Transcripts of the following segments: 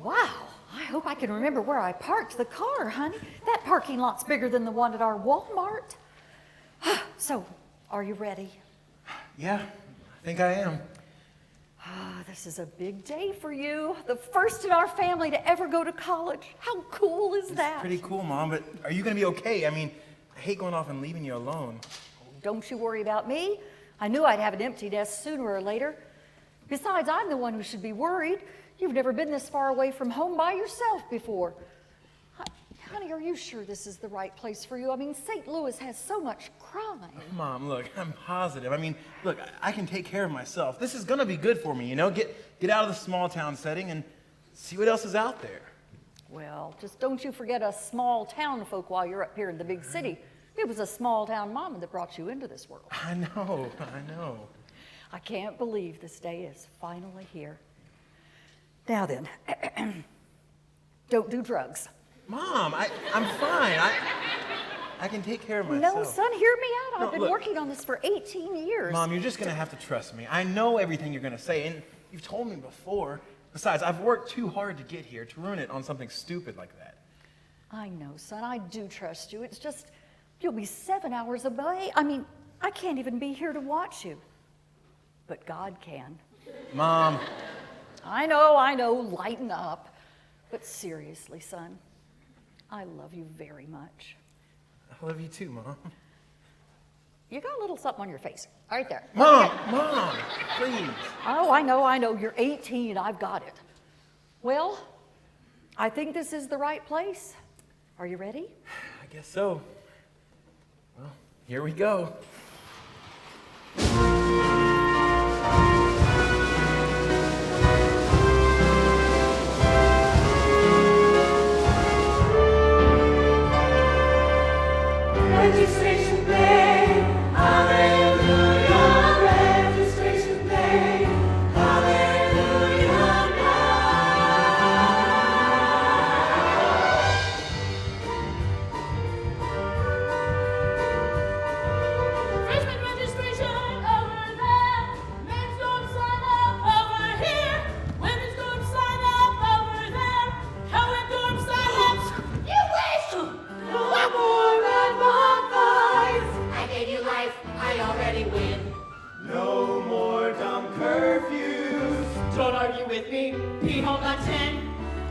Wow, I hope I can remember where I parked the car, honey. That parking lot's bigger than the one at our Walmart. So, are you ready? Yeah, I think I am. This is a big day for you. The first in our family to ever go to college. How cool is that? It's pretty cool, Mom, but are you going to be okay? I mean, I hate going off and leaving you alone. Don't you worry about me. I knew I'd have an empty nest sooner or later. Besides, I'm the one who should be worried. You've never been this far away from home by yourself before. Honey, are you sure this is the right place for you? I mean, St. Louis has so much crime. Mom, look, I'm positive. I mean, look, I can take care of myself. This is going to be good for me, you know? Get out of the small town setting and see what else is out there. Well, just don't you forget us small town folk while you're up here in the big city. It was a small town mama that brought you into this world. I know. I can't believe this day is finally here. Now then, don't do drugs. Mom, I'm fine. I can take care of myself. No, son, hear me out. I've been look. working on this for 18 years. Mom, you're just going to have to trust me. I know everything you're going to say, and you've told me before. Besides, I've worked too hard to get here to ruin it on something stupid like that. I know, son. I do trust you. It's just, you'll be 7 hours away. I mean, I can't even be here to watch you. But God can. Mom. I know, lighten up. But seriously, son, I love you very much. I love you too, Mom. You got a little something on your face, right there. Mom, please. Oh, I know, you're 18, I've got it. Well, I think this is the right place. Are you ready? I guess so. Well, here we go. Registration day, hallelujah, registration day, hallelujah now. Freshman registration over there, men's group sign up over here, women's group sign up over there, co-ed group sign ups, you wish! No more red bonfires. I gave you life, I already win. No more dumb curfews. Don't argue with me, be home by 10.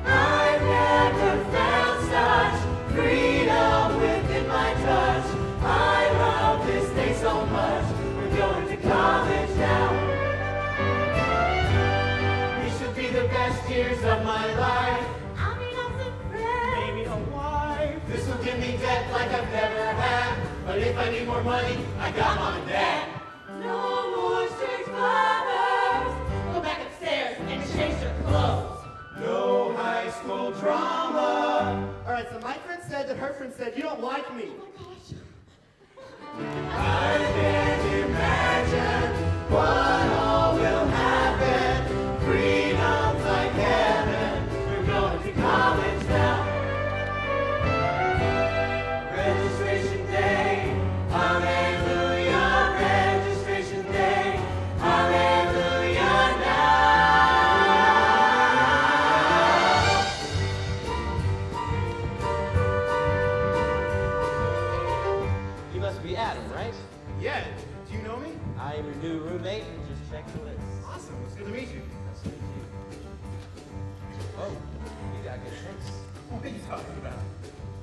I've never felt such freedom within my touch. I love this day so much. We're going to college now. These should be the best years of my life. I'll meet up some friends. Maybe a wife. This will give me debt like I've never had. But if I need more money, I got mom and dad. No more strict fathers. Go back upstairs and change your clothes. No high school drama. Alright, so my friend said that her friend said, you don't like me. I can't imagine what all will happen. Freedom's like heaven. We're going to college now. Registration day, hallelujah. Registration day, hallelujah now. You must be Adam, right? Yeah, do you know me? I am your new roommate. Just check the list. Awesome, it's good to meet you. Nice to meet you. Oh, you got good sense. What are you talking about?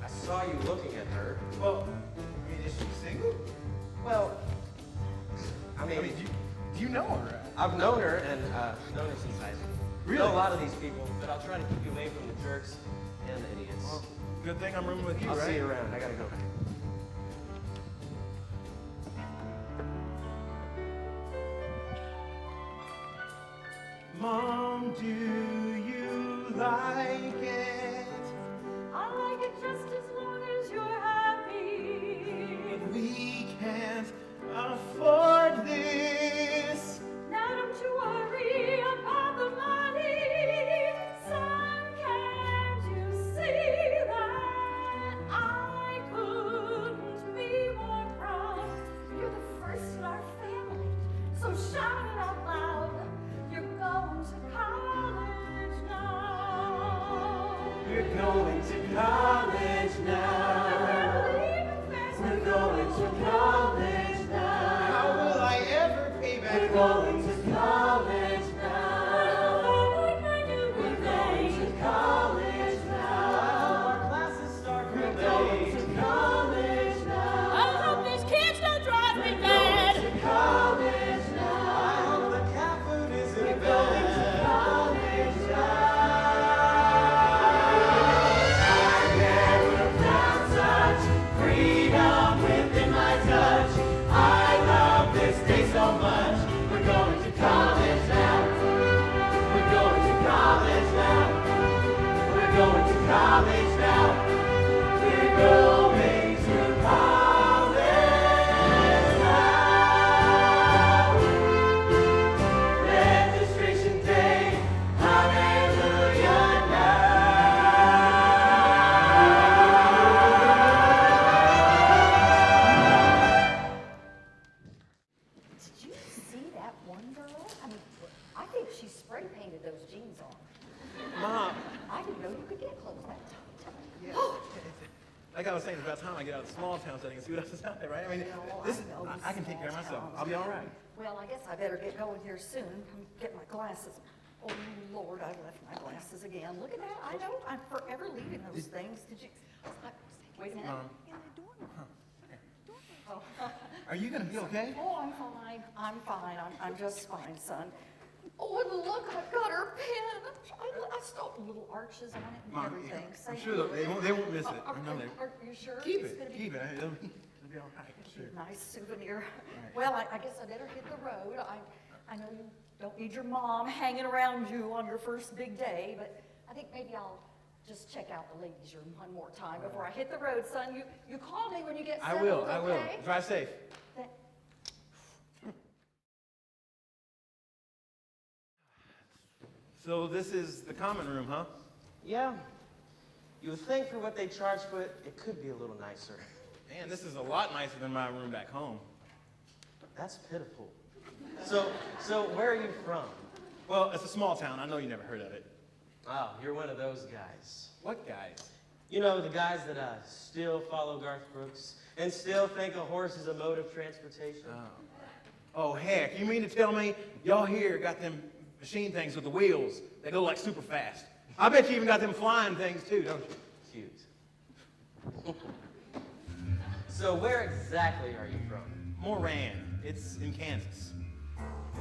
I saw you looking at her. Well, I mean, is she single? Well, I I mean, mean, do you know her? I've known her and known her since high school. Really? Know a lot of these people, but I'll try to keep you away from the jerks and the idiots. Well, good thing I'm rooming with you, I'll right? see you around. I gotta go. Mom, do you like it? I like it just as long as you're happy. We can't afford this. Now don't you worry about the money. Son, can't you see that I could was saying, it's about time I get out of the small town setting and see what else is out there, right? I mean, No, this is, I know, I can take care of small myself. towns. I'll be all right. Well, I guess I better get going here soon. Get my glasses. Oh, Lord, I left my glasses again. Look at that. I know, I'm forever leaving those things. Did you? Wait a minute. Oh. Are you going to be okay? Oh, I'm fine. I'm fine. I'm just fine, son. Oh, and look, I've got her pen. I stuck little arches on it and Mom, everything. I'm Say sure they won't miss it. I know they Are you sure? Keep It's gonna it. be- Keep it. It'll be all right. Sure. Nice souvenir. Well, I guess I better hit the road. I know you don't need your mom hanging around you on your first big day, but I think maybe I'll just check out the ladies' room one more time before I hit the road, son. You call me when you get I settled, will. I will. okay? Drive safe. Th- So this is the common room, huh? Yeah. You would think for what they charge for it, it could be a little nicer. Man, this is a lot nicer than my room back home. That's pitiful. So where are you from? Well, it's a small town. I know you never heard of it. Oh, you're one of those guys. What guys? You know, the guys that still follow Garth Brooks and still think a horse is a mode of transportation. Oh, heck. You mean to tell me y'all here got them machine things with the wheels? They go like super fast. I bet you even got them flying things too, don't you? Cute. So where exactly are you from? Moran. It's in Kansas.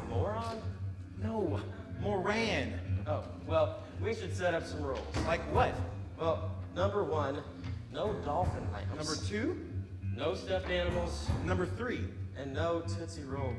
Moron? No, Moran. Oh, well, we should set up some rules. Like what? Well, number one, no dolphin lamps. Number 2? No stuffed animals, Number 3? and no Tootsie Roll,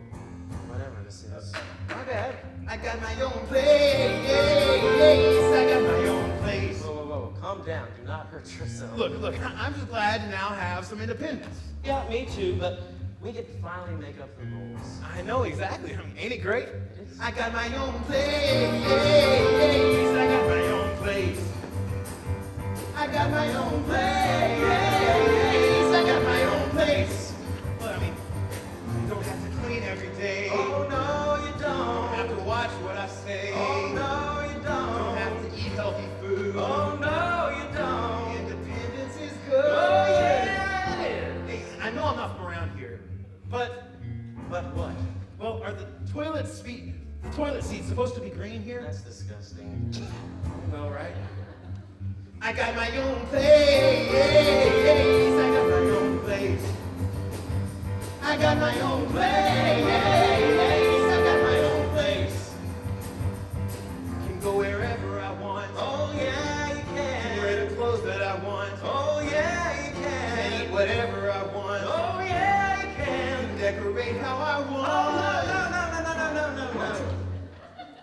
whatever this is. My bad. I got my own place. I got my own place. Whoa, whoa, whoa, calm down. Do not hurt yourself. Look, I'm just glad to now have some independence. Yeah, me too, but we get to finally make up the rules. I know exactly. I mean, ain't it great? It is. I got my own place. I got my own place. I got my own place. I got my own place. Well, I mean, you don't have to clean every day. Oh, no, you You don't have don't. to watch what I say. Oh, no, you You don't have don't. to eat healthy food. Oh, no, you don't. Independence is good. Oh, yeah, it is. Hey, I know I'm not from around here, but, But what? well, are the toilet seats supposed to be green here? That's disgusting. Well, right. I got my own place. I got my own place. I got my own place. I got my own place. Can go wherever I want. Oh, yeah, you Can wear can. the clothes that I want. Oh, yeah, you Can eat can. whatever I want. Oh, yeah, you Can can. decorate how I want. Oh, no.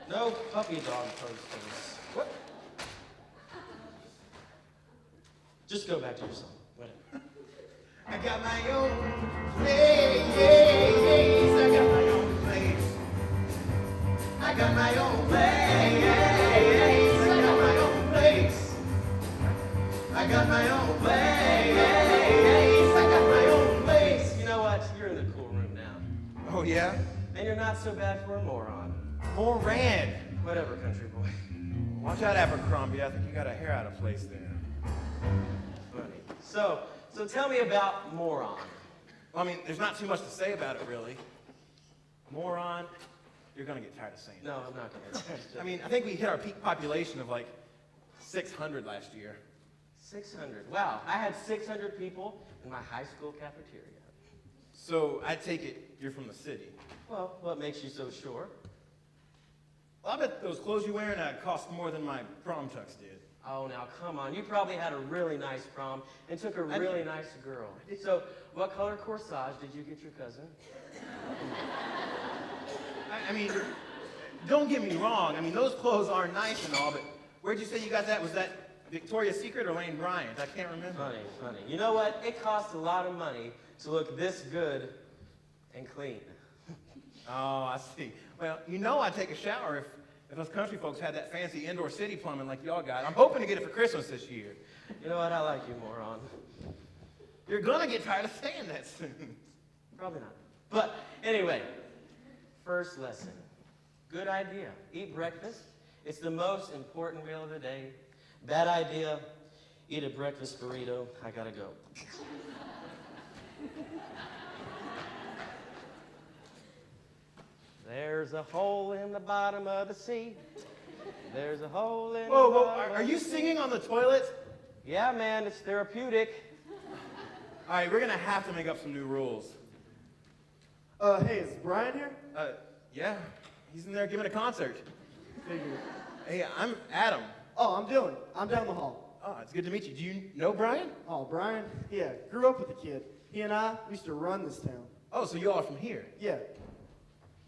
No puppy dog posters. What? Just go back to your song. Whatever. I got my own place. I got my own place. I got my own place. I got my own place. I got my own place. I got my own place. You know what? You're in the cool room now. Oh, yeah? And you're not so bad for a moron. Moran. Whatever, country boy. Watch out, Abercrombie. I think you got a hair out of place there. Funny. So tell me about moron. Well, I mean, there's not too much to say about it, really. Moron, you're going to get tired of saying it. No, I'm not gonna. I mean, I think we hit our peak population of like 600 last year. 600. Wow, I had 600 people in my high school cafeteria. So I take it you're from the city. Well, what makes you so sure? Well, I bet those clothes you're wearing cost more than my prom tux did. Oh, now come on. You probably had a really nice prom and took a really nice girl. So, what color corsage did you get your cousin? I mean, don't get me wrong. I mean, those clothes are nice and all, but where'd you say you got that? Was that Victoria's Secret or Lane Bryant? I can't remember. Funny. You know what? It costs a lot of money to look this good and clean. Oh, I see. Well, you know I'd take a shower if those country folks had that fancy indoor city plumbing like y'all got. I'm hoping to get it for Christmas this year. You know what? I like you, moron. You're gonna get tired of saying that soon. Probably not. But anyway, first lesson. Good idea. Eat breakfast. It's the most important meal of the day. Bad idea. eat a breakfast burrito. I gotta go. There's a hole in the bottom of the sea. There's a hole in Whoa, the whoa, bottom are of you the sea. singing on the toilet? Yeah, man, it's therapeutic. All right, we're gonna have to make up some new rules. Hey, is Brian here? Yeah, he's in there giving a concert. Figured. Hey, I'm Adam. Oh, I'm Dylan. I'm down the hall. Oh, it's good to meet you. Do you know Brian? Oh, Brian? Yeah, grew up with the kid. He and I used to run this town. Oh, so you all are from here? Yeah.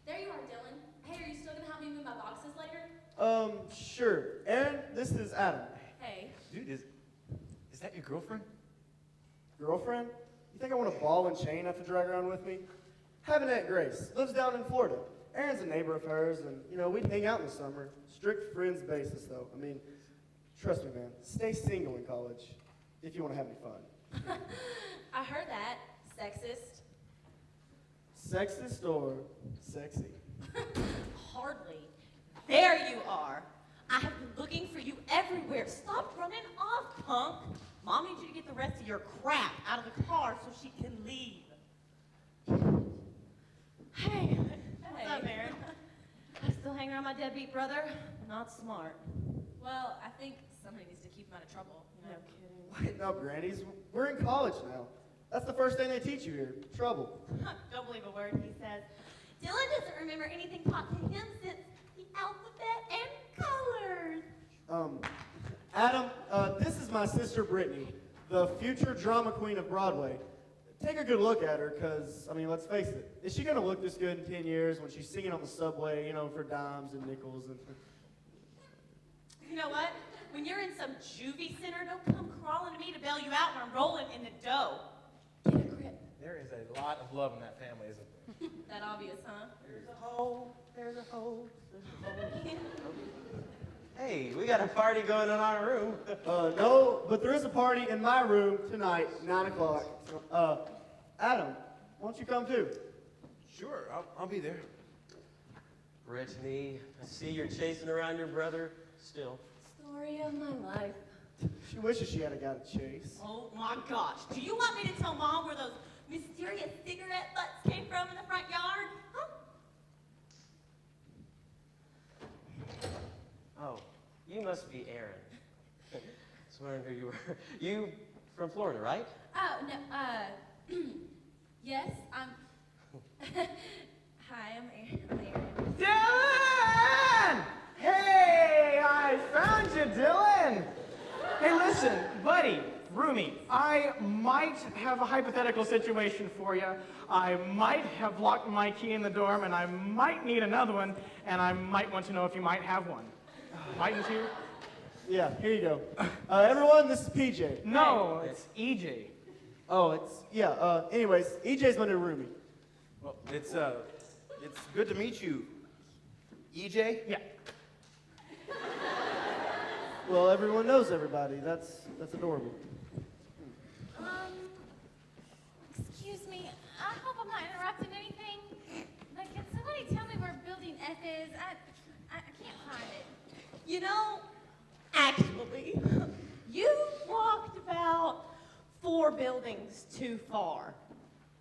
There you are, Dylan. Hey, are you still gonna help me move my boxes later? Sure. Aaron, this is Adam. Hey. Dude, is that your girlfriend? Girlfriend? You think I want a ball and chain I have to drag around with me? Have an Aunt Grace. Lives down in Florida. Aaron's a neighbor of hers, and, we'd hang out in the summer. Strict friends basis, though. I mean, trust me, man. Stay single in college if you want to have any fun. I heard that. Sexist. Sexist or sexy? Hardly. There you are. I have been looking for you everywhere. Stop running off, punk. Mom needs you to get the rest of your crap out of the car so she can leave. Hey. What's up, Aaron? I still hang around my deadbeat brother? Not smart. Well, I think somebody needs to keep him out of trouble. No kidding. Wait, no, grannies. We're in college now. That's the first thing they teach you here. Trouble. Don't believe a word he says. Dylan doesn't remember anything taught to him since the alphabet and colors. Adam, this is my sister Brittany, the future drama queen of Broadway. Take a good look at her, because, let's face it, is she going to look this good in 10 years when she's singing on the subway, for dimes and nickels? And You know what? When you're in some juvie center, don't come crawling to me to bail you out when I'm rolling in the dough. Get a grip. There is a lot of love in that family, isn't there? That obvious, huh? There's a hole, there's a hole, there's a hole. Hey, we got a party going on in our room. No, but there is a party in my room tonight, 9 o'clock. Adam, why don't you come too? Sure, I'll be there. Brittany, I see you're chasing around your brother still. Story of my life. She wishes she had a guy to chase. Oh my gosh. Do you want me to tell Mom where those mysterious cigarette butts came from in the front yard? Huh? Oh, you must be Aaron. I was wondering who you were. You from Florida, right? Oh, no, yes, I'm... Hi, I'm Aaron. Dylan! Hey, I found you, Dylan! Hey, listen, buddy, roomie, I might have a hypothetical situation for you. I might have locked my key in the dorm, and I might need another one, and I might want to know if you might have one. Mightn't you? Yeah, here you go. Everyone, this is PJ. No, it's EJ. Oh, anyways, EJ's my new roomie. Well, it's good to meet you, EJ. Yeah. Well, everyone knows everybody. That's adorable. Excuse me. I hope I'm not interrupting anything. But can somebody tell me where building F is? I can't find it. You know, actually, you walked about 4 buildings too far.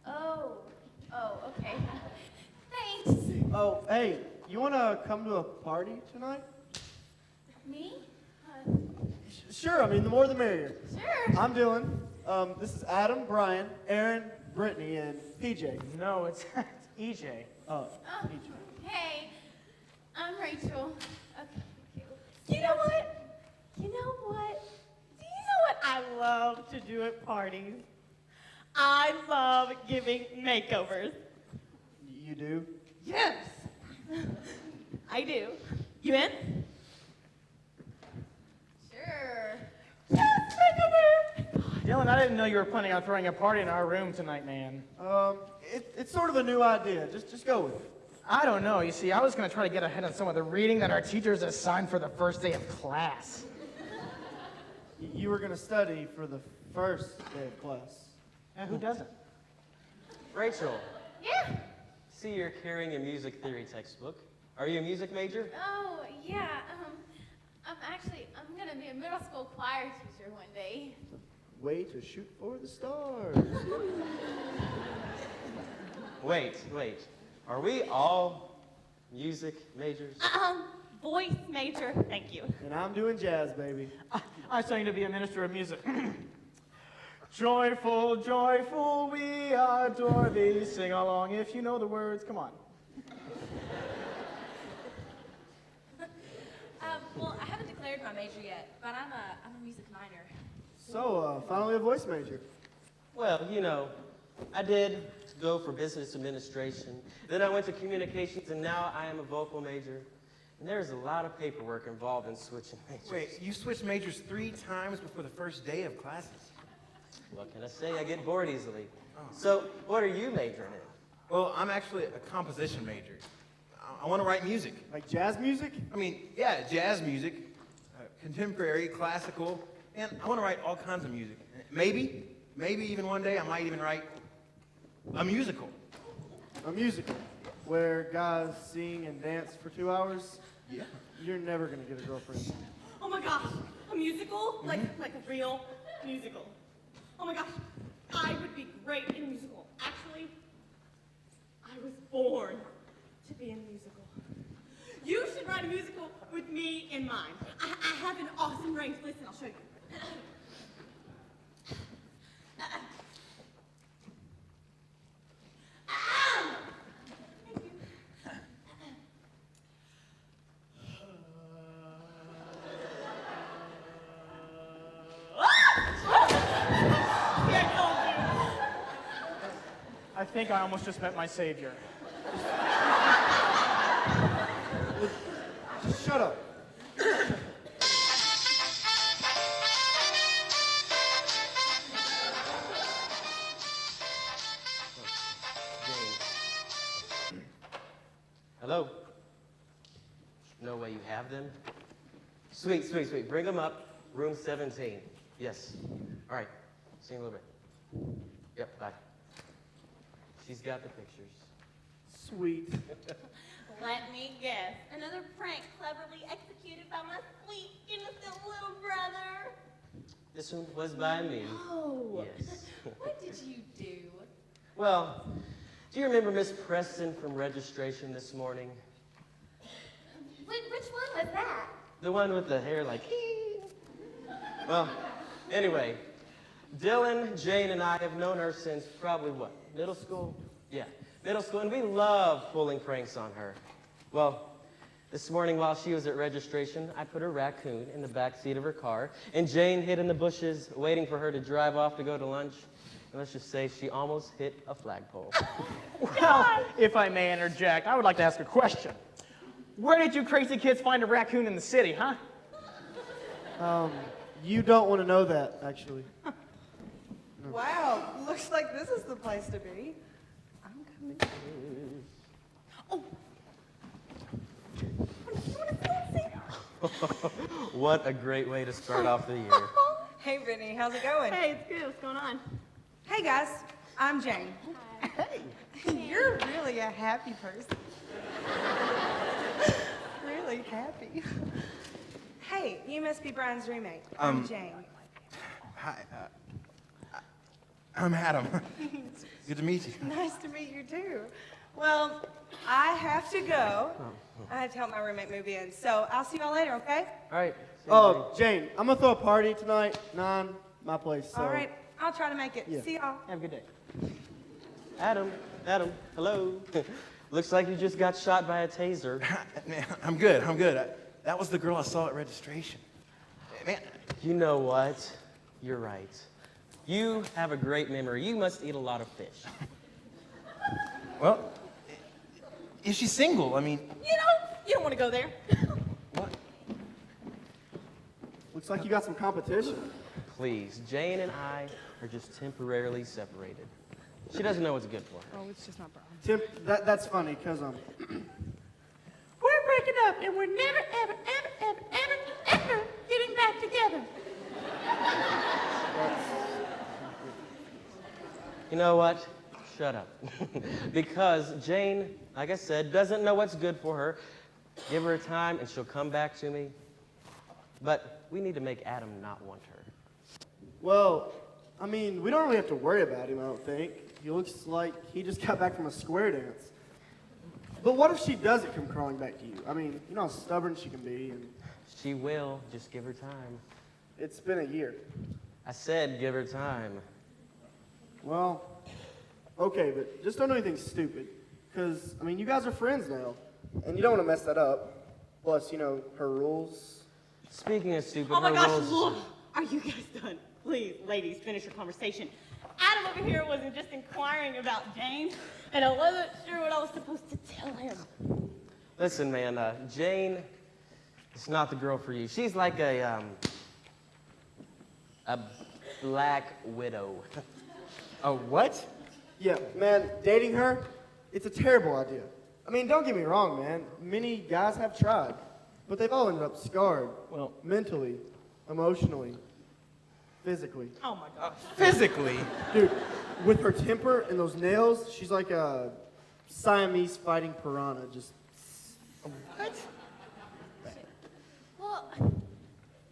Oh, okay. Thanks. Oh, hey, you want to come to a party tonight? Me? Sure, the more the merrier. Sure. I'm Dylan. This is Adam, Brian, Aaron, Brittany, and PJ. No, it's EJ. Oh, hey, I'm Rachel. Okay. You know what? Do you know what I love to do at parties? I love giving makeovers. You do? Yes. I do. You in? Sure. Yes, makeover! Dylan, I didn't know you were planning on throwing a party in our room tonight, man. It's sort of a new idea. Just go with it. I don't know. You see, I was going to try to get ahead on some of the reading that our teachers assigned for the first day of class. You were going to study for the first day of class. Who doesn't? Rachel, Yeah. see you're carrying a music theory textbook. Are you a music major? Oh, yeah. I'm gonna be a middle school choir teacher one day. Way to shoot for the stars. Wait. Are we all music majors? Voice major, thank you. And I'm doing jazz, baby. I sang to be a minister of music. Joyful, joyful, we adore thee. Sing along if you know the words. Come on. Well, I haven't declared my major yet, but I'm a music minor. So, finally a voice major. Well, you know, I did go for business administration. Then I went to communications, and now I am a vocal major. And there's a lot of paperwork involved in switching majors. Wait, you switched majors 3 times before the first day of classes? What can I say? I get bored easily. So, what are you majoring in? Well, I'm actually a composition major. I want to write music. Like jazz music? I mean, yeah, jazz music, contemporary, classical, and I want to write all kinds of music. Maybe even one day I might even write a musical. A musical where guys sing and dance for 2 hours? Yeah. You're never gonna get a girlfriend. Oh my gosh, a musical? Like a real musical. Oh my gosh, I would be great in a musical. Actually, I was born to be in a musical. You should write a musical with me in mind. I have an awesome range. Listen, I'll show you. I think I almost just met my savior. Just shut up. Hello? No way you have them? Sweet. Bring them up. Room 17. Yes. All right. See you in a little bit. Yep, bye. She's got the pictures. Sweet. Let me guess. Another prank cleverly executed by my sweet, innocent little brother. This one was by me. Oh. Yes. What did you do? Well, do you remember Miss Preston from registration this morning? Which one was that? The one with the hair like, well, anyway, Dylan, Jane, and I have known her since probably what, middle school? Yeah, middle school, and we love pulling pranks on her. Well, this morning while she was at registration, I put a raccoon in the back seat of her car, and Jane hid in the bushes waiting for her to drive off to go to lunch. And let's just say she almost hit a flagpole. Well, if I may interject, I would like to ask a question. Where did you crazy kids find a raccoon in the city, huh? You don't want to know that, actually. Wow, looks like this is the place to be. I'm coming. What a great way to start off the year. Hey, Vinny, how's it going? Hey, it's good. What's going on? Hey, guys, I'm Jane. Hey, you're really a happy person. Really happy. Hey, you must be Brian's roommate. I'm Jane. Hi, I'm Adam. Good to meet you. Nice to meet you, too. Well, I have to go. I have to help my roommate move in, so I'll see y'all later, okay? All right. Oh, Jane, I'm gonna throw a party tonight, 9, my place. So. All right, I'll try to make it. Yeah. See y'all. Have a good day. Adam, hello. Looks like you just got shot by a taser. Man, I'm good. That was the girl I saw at registration. Man, You know what? You're right. You have a great memory. You must eat a lot of fish. well, is she single? I mean, You don't want to go there. what? Looks like you got some competition. Please, Jane and I are just temporarily separated. She doesn't know what's good for her. Oh, it's just not Brian. Tim, that's funny, because We're breaking up, and we're never, ever getting back together. You know what? Shut up. Because Jane, like I said, doesn't know what's good for her. Give her time and she'll come back to me. But we need to make Adam not want her. Well, I mean, we don't really have to worry about him, I don't think. He looks like he just got back from a square dance. But what if she doesn't come crawling back to you? I mean, you know how stubborn she can be. And She will. Just give her time. it's been a year. I said give her time. Well, okay, but just don't do anything stupid. Because, I mean, you guys are friends now. And you don't want to mess that up. Plus, you know, her rules. Speaking of stupid, Oh my her gosh, rules- look! Are you guys done? Please, ladies, finish your conversation. Adam over here wasn't just inquiring about Jane, and I wasn't sure what I was supposed to tell him. Listen, man, Jane is not the girl for you. She's like a black widow. A what? Yeah, man, dating her, it's a terrible idea. I mean, don't get me wrong, man. Many guys have tried. But they've all ended up scarred. Well, mentally, emotionally, physically. Oh my God. physically. Dude, with her temper and those nails, she's like a Siamese fighting piranha. Just What? Well,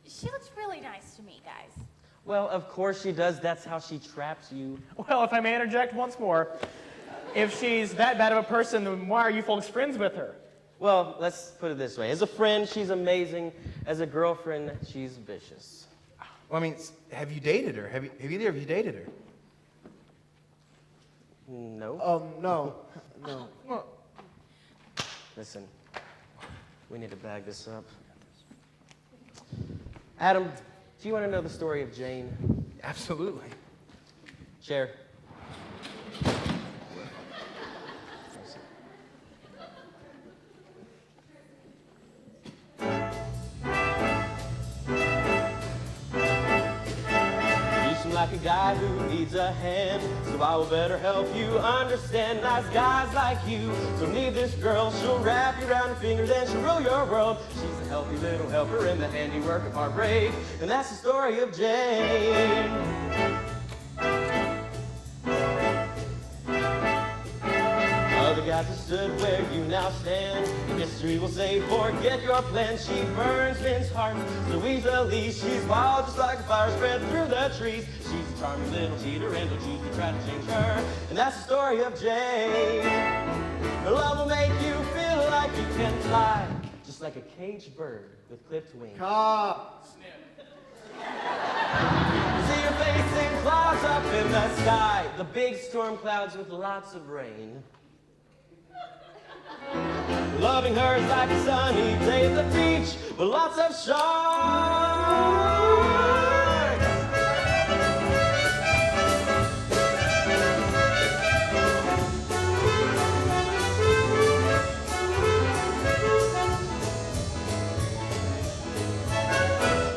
she looks really nice to me, guys. Well, of course she does. That's how she traps you. Well, if I may interject once more, if she's that bad of a person, then why are you folks friends with her? Well, let's put it this way. As a friend, she's amazing. As a girlfriend, she's vicious. Well, I mean, have you dated her? Have either of you dated her? No. no. No. Listen, we need to bag this up. Adam, do you want to know the story of Jane? Absolutely. Chair. Like a guy who needs a hand, so I will better help you understand. Nice guys like you don't need this girl. She'll wrap you around her finger, then she'll rule your world. She's a healthy little helper in the handiwork of heartbreak, and that's the story of Jane. Other guys have stood where you now stand. History will say, forget your plans. She burns men's hearts so easily. She's wild just like a fire spread through the trees. She's a charming little cheater and will choose to try to change her. And that's the story of Jane. Her love will make you feel like you can fly, just like a caged bird with clipped wings. See your face in clouds up in the sky, the big storm clouds with lots of rain. Loving her is like a sunny day at the beach with lots of sharks.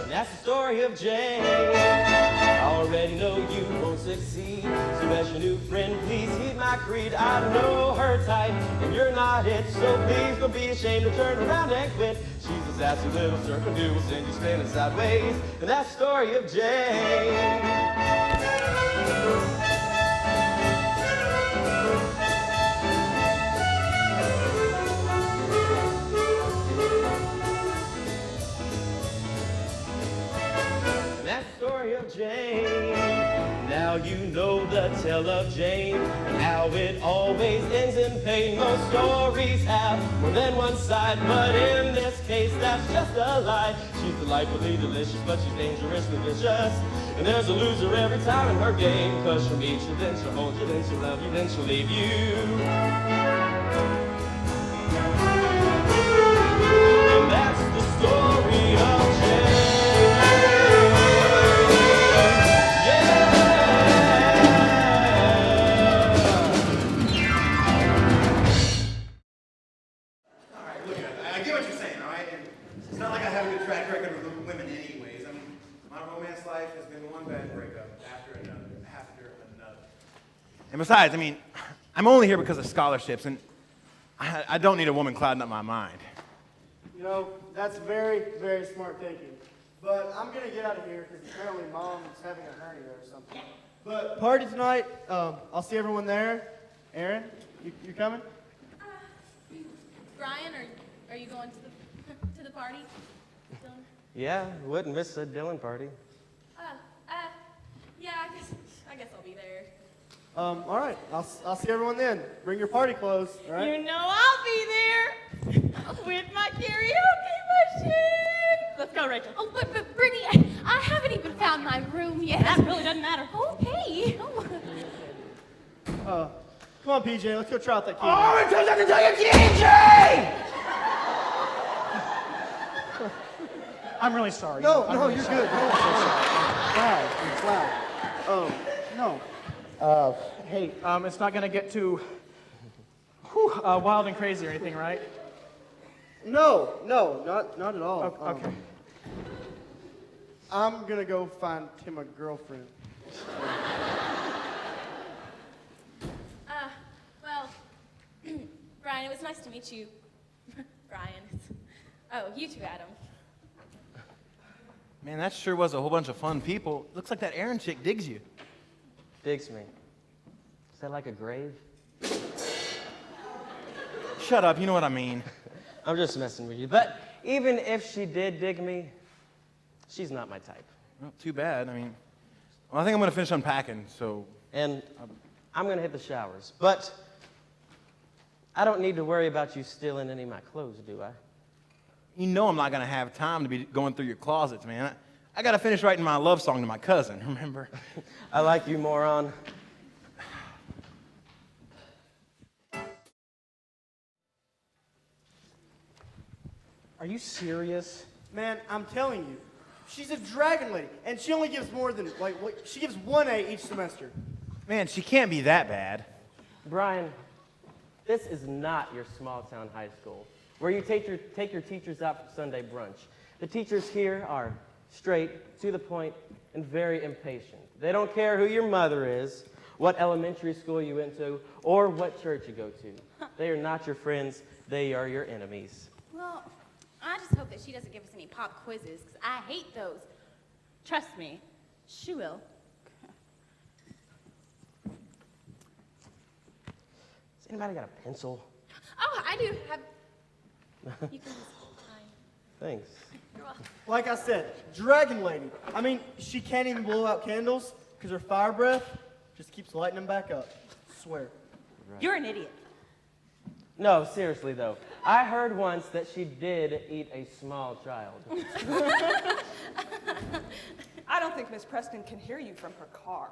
That's the story of Jane. I already know you won't succeed, so as your new friend, please heed my creed. I know her type, and you're not it, so please don't be ashamed to turn around and quit. She's a sassy little serpent who will send you spinning sideways, and that's the story of Jane. Jane. Now you know the tale of Jane, and how it always ends in pain. Most stories have more than one side, but in this case that's just a lie. She's delightfully delicious, but she's dangerously vicious, and there's a loser every time in her game. Cause she'll meet you, then she'll hold you, then she'll love you, then she'll leave you. And that's the story of Jane. And besides, I mean, I'm only here because of scholarships, and I don't need a woman clouding up my mind. You know, that's very, very smart thinking. But I'm going to get out of here because apparently Mom's having a hernia or something. But party tonight, I'll see everyone there. Aaron, you coming? Brian, are you going to the party? Dylan? Yeah, wouldn't miss a Dylan party. Yeah, I guess I'll be there. All right. I'll see everyone then. Bring your party clothes, all right? You know I'll be there with my karaoke machine. Let's go, Rachel. Oh, but Brittany, I haven't even found my room yet. That really doesn't matter. Okay. Come on, PJ. Let's go try out that key. Oh, it comes out to tell you, DJ! I'm really sorry. No, I'm no, really you're sorry. good. Wow, it's loud. No. Hey, it's not gonna get too wild and crazy or anything, right? No, not at all. Okay. I'm gonna go find Tim a girlfriend. Well, Brian, it was nice to meet you. Brian. Oh, you too, Adam. Man, that sure was a whole bunch of fun people. Looks like that Aaron chick digs you. Digs me. Is that like a grave? Shut up, you know what I mean. I'm just messing with you. But even if she did dig me, she's not my type. Well, too bad. I mean, well, I think I'm going to finish unpacking, so... And I'm going to hit the showers. But I don't need to worry about you stealing any of my clothes, do I? You know I'm not going to have time to be going through your closets, man. I got to finish writing my love song to my cousin, remember? I like you, moron. Are you serious? Man, I'm telling you, she's a dragon lady, and she only gives more than, she gives 1A each semester. Man, she can't be that bad. Brian, this is not your small town high school where you take your teachers out for Sunday brunch. The teachers here are straight, to the point, and very impatient. They don't care who your mother is, what elementary school you went to, or what church you go to. They are not your friends, they are your enemies. Well, I just hope that she doesn't give us any pop quizzes, because I hate those. Trust me, she will. Has anybody got a pencil? Oh, I do have... You can just sign. Thanks. You're welcome. Like I said, dragon lady. I mean, she can't even blow out candles because her fire breath just keeps lighting them back up. Swear. You're an idiot. No, seriously though. I heard once that she did eat a small child. I don't think Miss Preston can hear you from her car.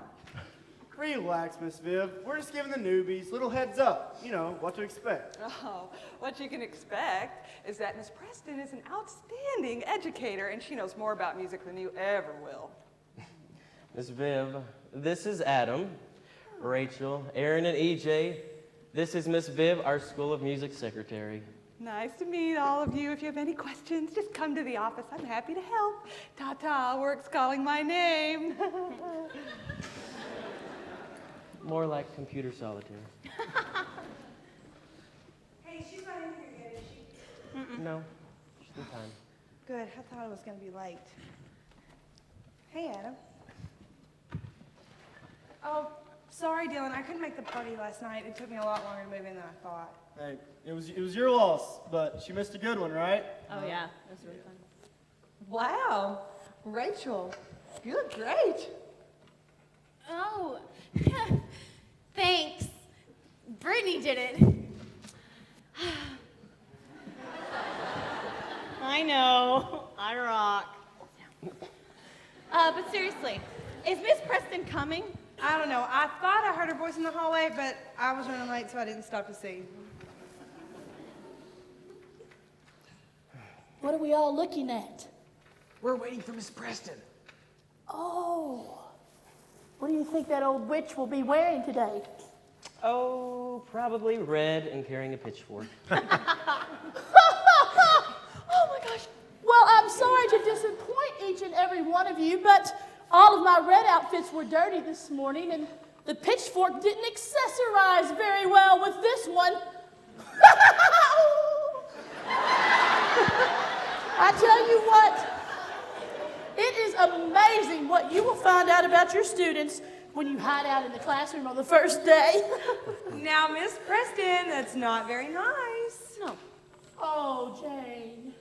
Relax, Miss Viv. We're just giving the newbies little heads up. You know, what to expect. Oh, what you can expect is that Miss Preston is an outstanding educator, and she knows more about music than you ever will. Miss Viv, this is Adam, Rachel, Aaron, and EJ. This is Miss Viv, our School of Music secretary. Nice to meet all of you. If you have any questions, just come to the office. I'm happy to help. Ta-ta, work's calling my name. More like computer solitaire. Hey, she's not in here yet, is she? No, just in time. Good, I thought I was gonna be late. Hey, Adam. Oh, sorry, Dylan, I couldn't make the party last night. It took me a lot longer to move in than I thought. Hey, it was your loss, but she missed a good one, right? Oh, yeah. That was really fun. Wow, Rachel, you look great. Oh, thanks. Brittany did it. I know. I rock. But seriously, is Miss Preston coming? I don't know. I thought I heard her voice in the hallway, but I was running late, so I didn't stop to see. What are we all looking at? We're waiting for Miss Preston. Oh, what do you think that old witch will be wearing today? Oh, probably red and carrying a pitchfork. Oh my gosh. Well, I'm sorry to disappoint each and every one of you, but all of my red outfits were dirty this morning, and the pitchfork didn't accessorize very well with this one. I tell you what, it is amazing what you will find out about your students when you hide out in the classroom on the first day. Now, Miss Preston, that's not very nice. No. Oh, Jane,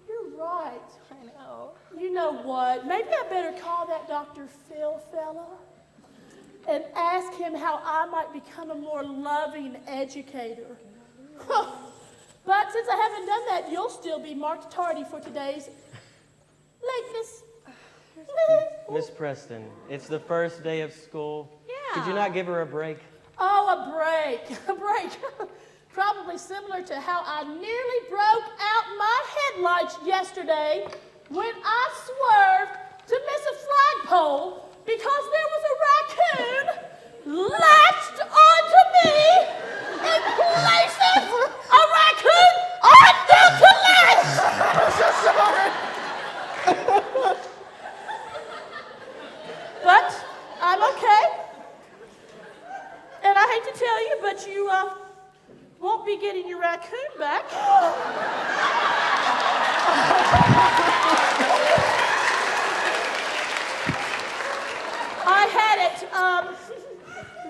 you're right. I know. You know what? Maybe I better call that Dr. Phil fella and ask him how I might become a more loving educator. But since I haven't done that, you'll still be marked tardy for today's lateness. Miss Preston, it's the first day of school. Yeah. Could you not give her a break? Oh, a break. A break. Probably similar to how I nearly broke out my headlights yesterday when I swerved to miss a flagpole because there was a raccoon latched onto me in places a raccoon ought not to latch. I'm so sorry. But I'm okay. And I hate to tell you, but you won't be getting your raccoon back. I had it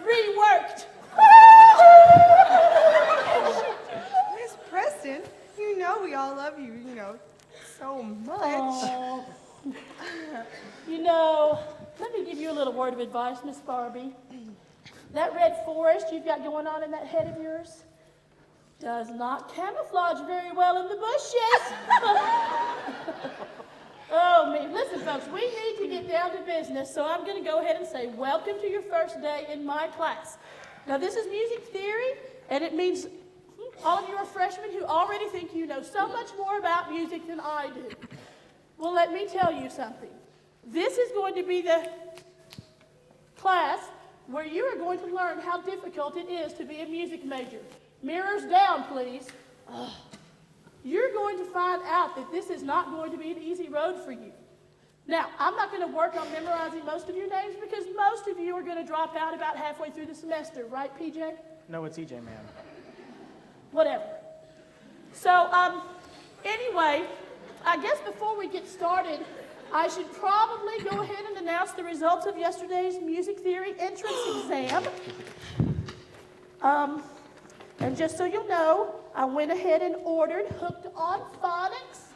reworked. Miss Preston, you know we all love you, so much. Oh. You know, let me give you a little word of advice, Miss Barbie. That red forest you've got going on in that head of yours does not camouflage very well in the bushes. Oh, me. Listen, folks, we need to get down to business, so I'm going to go ahead and say welcome to your first day in my class. Now, this is music theory, and it means all of you are freshmen who already think you know so much more about music than I do. Well, let me tell you something. This is going to be the class where you are going to learn how difficult it is to be a music major. Mirrors down, please. You're going to find out that this is not going to be an easy road for you. Now, I'm not going to work on memorizing most of your names because most of you are going to drop out about halfway through the semester, right, PJ? No, it's EJ, ma'am. Whatever. So, anyway, I guess before we get started, I should probably go ahead and announce the results of yesterday's music theory entrance exam. And just so you know, I went ahead and ordered Hooked on Phonics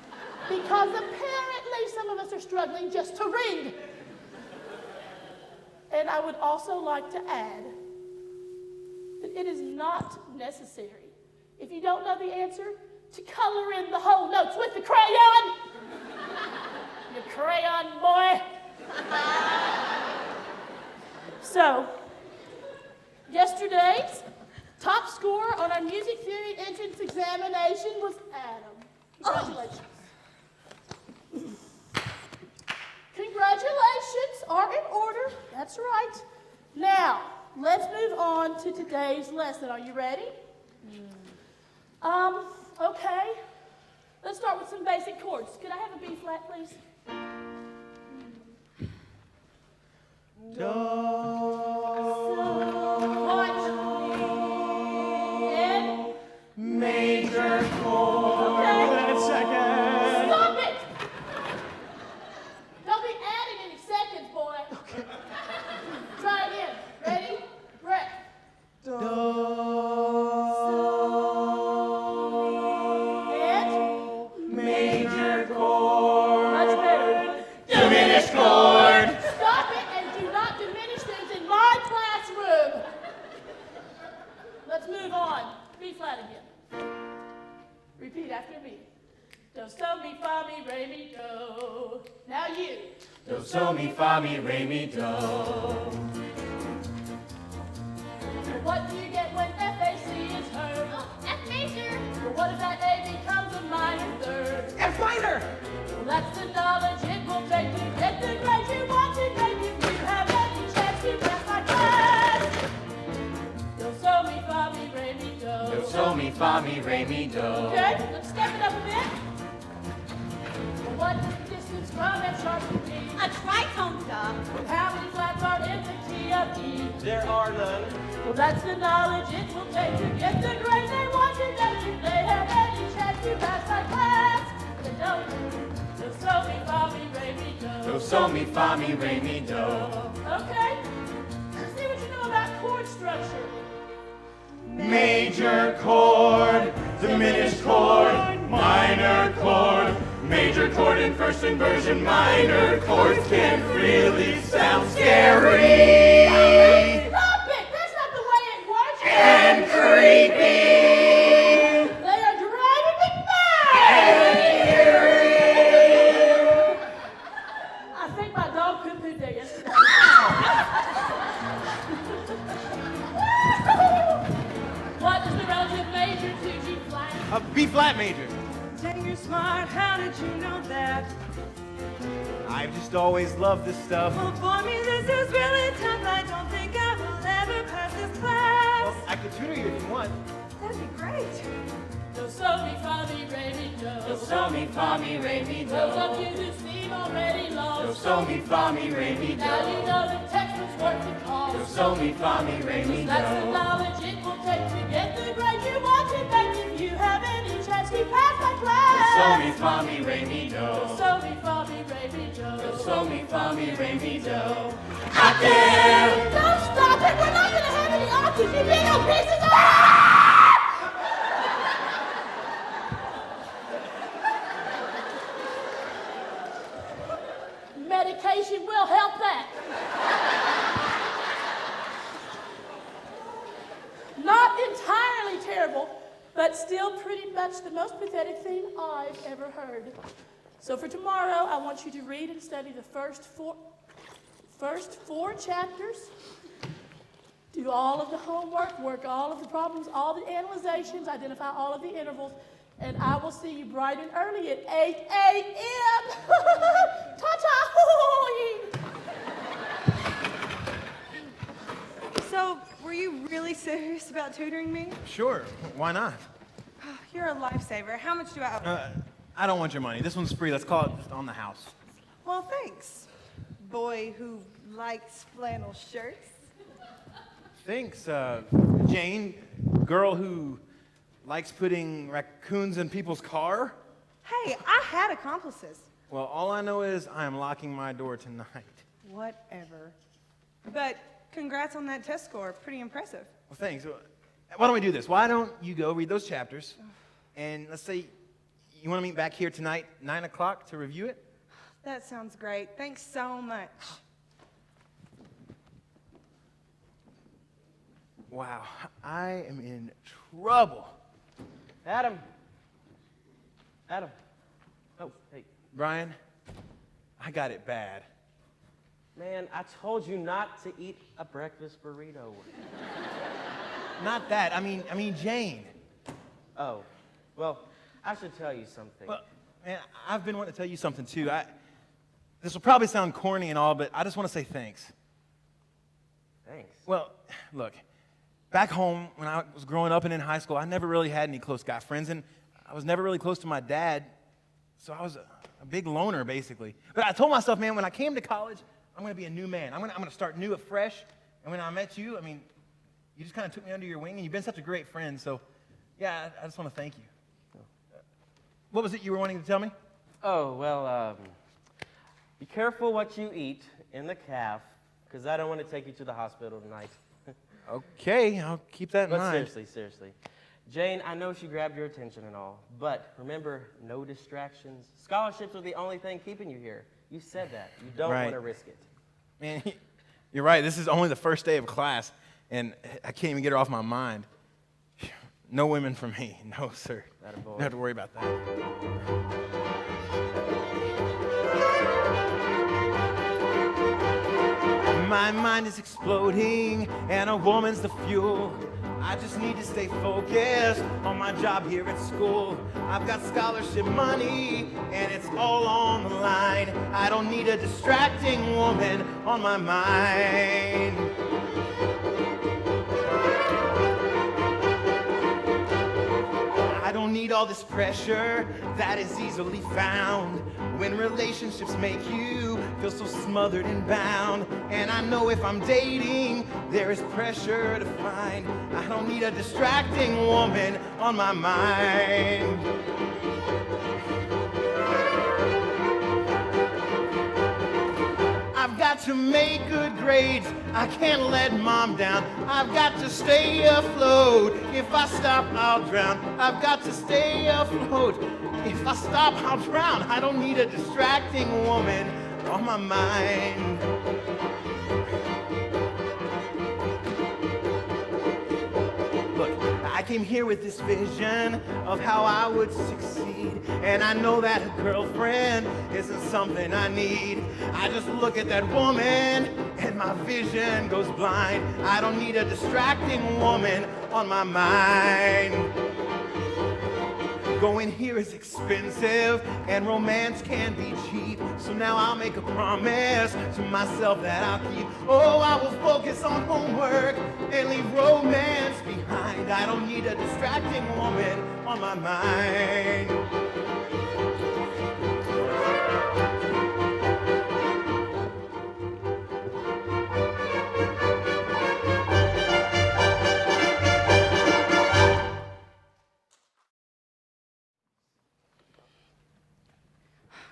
because apparently some of us are struggling just to read. And I would also like to add that it is not necessary, if you don't know the answer, to color in the whole notes with the crayon. You crayon boy. So, yesterday's top scorer on our music theory entrance examination was Adam. Congratulations. Congratulations are in order. That's right. Now, let's move on to today's lesson. Are you ready? Okay. Let's start with some basic chords. Could I have a B flat, please? Major chord. Okay. Second. Stop it! Don't be adding any seconds, boy. Okay. Try again. Ready? Breath. And Major chord. much better. Diminished chord. Stop it and do not diminish things in my classroom. Let's move on. B flat again. Repeat after me. Do, so, mi, fa, mi, re, mi, do. Now you. Do, so, mi, fa, mi, re, mi, do. What do you get when FAC is heard? Oh, F major. Well, what if that A becomes a minor third? F minor. Well, that's the knowledge it will take to get the grade you want to make if you have any chance to pass my class. Do, so, mi, fa, mi, re, mi, do. Do, so, mi, fa, mi, re, mi, do. Okay, let's step it up a bit. Well, what is the distance from F sharp to D? A tritone, duh. Well, how many flats are in the key of E? There are none. Well, that's the knowledge it will take to get the grade they want to make if they have any chance to pass my class. They don't. Do, so, mi, fa, mi, re, mi, do. Do, so, mi, fa, mi, re, mi, do. Okay. Let's see what you know about chord structure. Major chord, diminished chord, minor chord, Major chord and first inversion, minor chords can really sound scary. Stop it! That's not the way it works. And creepy. They are driving me mad. And eerie. I think my dog could poo there yesterday. What is the relative major to G flat? A B flat major. Dang, you're smart. How did you know that? I've just always loved this stuff. Well, for me, this is really tough. I don't think I will ever pass this class. Well, I could tutor you if you want. That'd be great. Do, so, mi, fa, mi, re, mi, do. Do, so, mi, fa, mi, re, mi, do. Those of you who seem already lost. Do, so, mi, fa, mi, re, mi, do. Now you know that textbooks work to call. Do, so, mi, fa, mi, re, mi, do. That's the knowledge it will take to get the grade you want to make. If you have any chance to pass my class. Do, so, mi, fa, mi, re, mi, do. So, mi, fa, mi, re, mi, do. Do, so, mi, fa, mi, re, mi, do. Out there! Don't stop it! We're not gonna have any octaves, you big old pieces of medication will help that. Not entirely terrible, but still pretty much the most pathetic thing I've ever heard. So for tomorrow, I want you to read and study the first four chapters. Do all of the homework, work all of the problems, all the analyzations, identify all of the intervals, and I will see you bright and early at 8 a.m. Ta-ta! So, were you really serious about tutoring me? Sure, why not? You're a lifesaver. How much do I owe? I don't want your money. This one's free. Let's call it just on the house. Well, thanks. Boy who likes flannel shirts. Thanks, Jane, girl who likes putting raccoons in people's car. Hey, I had accomplices. Well, all I know is I am locking my door tonight. Whatever. But congrats on that test score. Pretty impressive. Well, thanks. Why don't we do this? Why don't you go read those chapters, and let's say you want to meet back here tonight, 9 o'clock, to review it? That sounds great. Thanks so much. Wow, I am in trouble. Adam. Adam. Oh, hey. Brian, I got it bad. Man, I told you not to eat a breakfast burrito. Not that. I mean Jane. Oh, well, I should tell you something. Well, man, I've been wanting to tell you something too. This will probably sound corny and all, but I just want to say thanks. Thanks. Well, look, back home when I was growing up and in high school, I never really had any close guy friends, and I was never really close to my dad, so I was a big loner, basically. But I told myself, man, when I came to college, I'm going to be a new man. I'm going to start new afresh, and when I met you, you just kind of took me under your wing, and you've been such a great friend, so, yeah, I just want to thank you. What was it you were wanting to tell me? Oh, well, be careful what you eat in the calf, because I don't want to take you to the hospital tonight. Okay, I'll keep that in But mind. seriously. Jane, I know she grabbed your attention and all, but remember, no distractions. Scholarships are the only thing keeping you here. You said that. You don't Right. want to risk it. Man, you're right. This is only the first day of class, and I can't even get her off my mind. No women for me. No, sir. Atta boy. Don't have to worry about that. My mind is exploding, and a woman's the fuel. I just need to stay focused on my job here at school. I've got scholarship money, and it's all on the line. I don't need a distracting woman on my mind. I don't need all this pressure that is easily found when relationships make you feel so smothered and bound. And I know if I'm dating, there is pressure to find. I don't need a distracting woman on my mind. I've got to make good grades. I can't let mom down. I've got to stay afloat. If I stop, I'll drown. I've got to stay afloat. If I stop, I'll drown. I don't need a distracting woman on my mind. Look, I came here with this vision of how I would succeed. And I know that a girlfriend isn't something I need. I just look at that woman and my vision goes blind. I don't need a distracting woman on my mind. Going here is expensive and romance can be cheap. So now I'll make a promise to myself that I'll keep. Oh, I will focus on homework and leave romance behind. I don't need a distracting woman on my mind.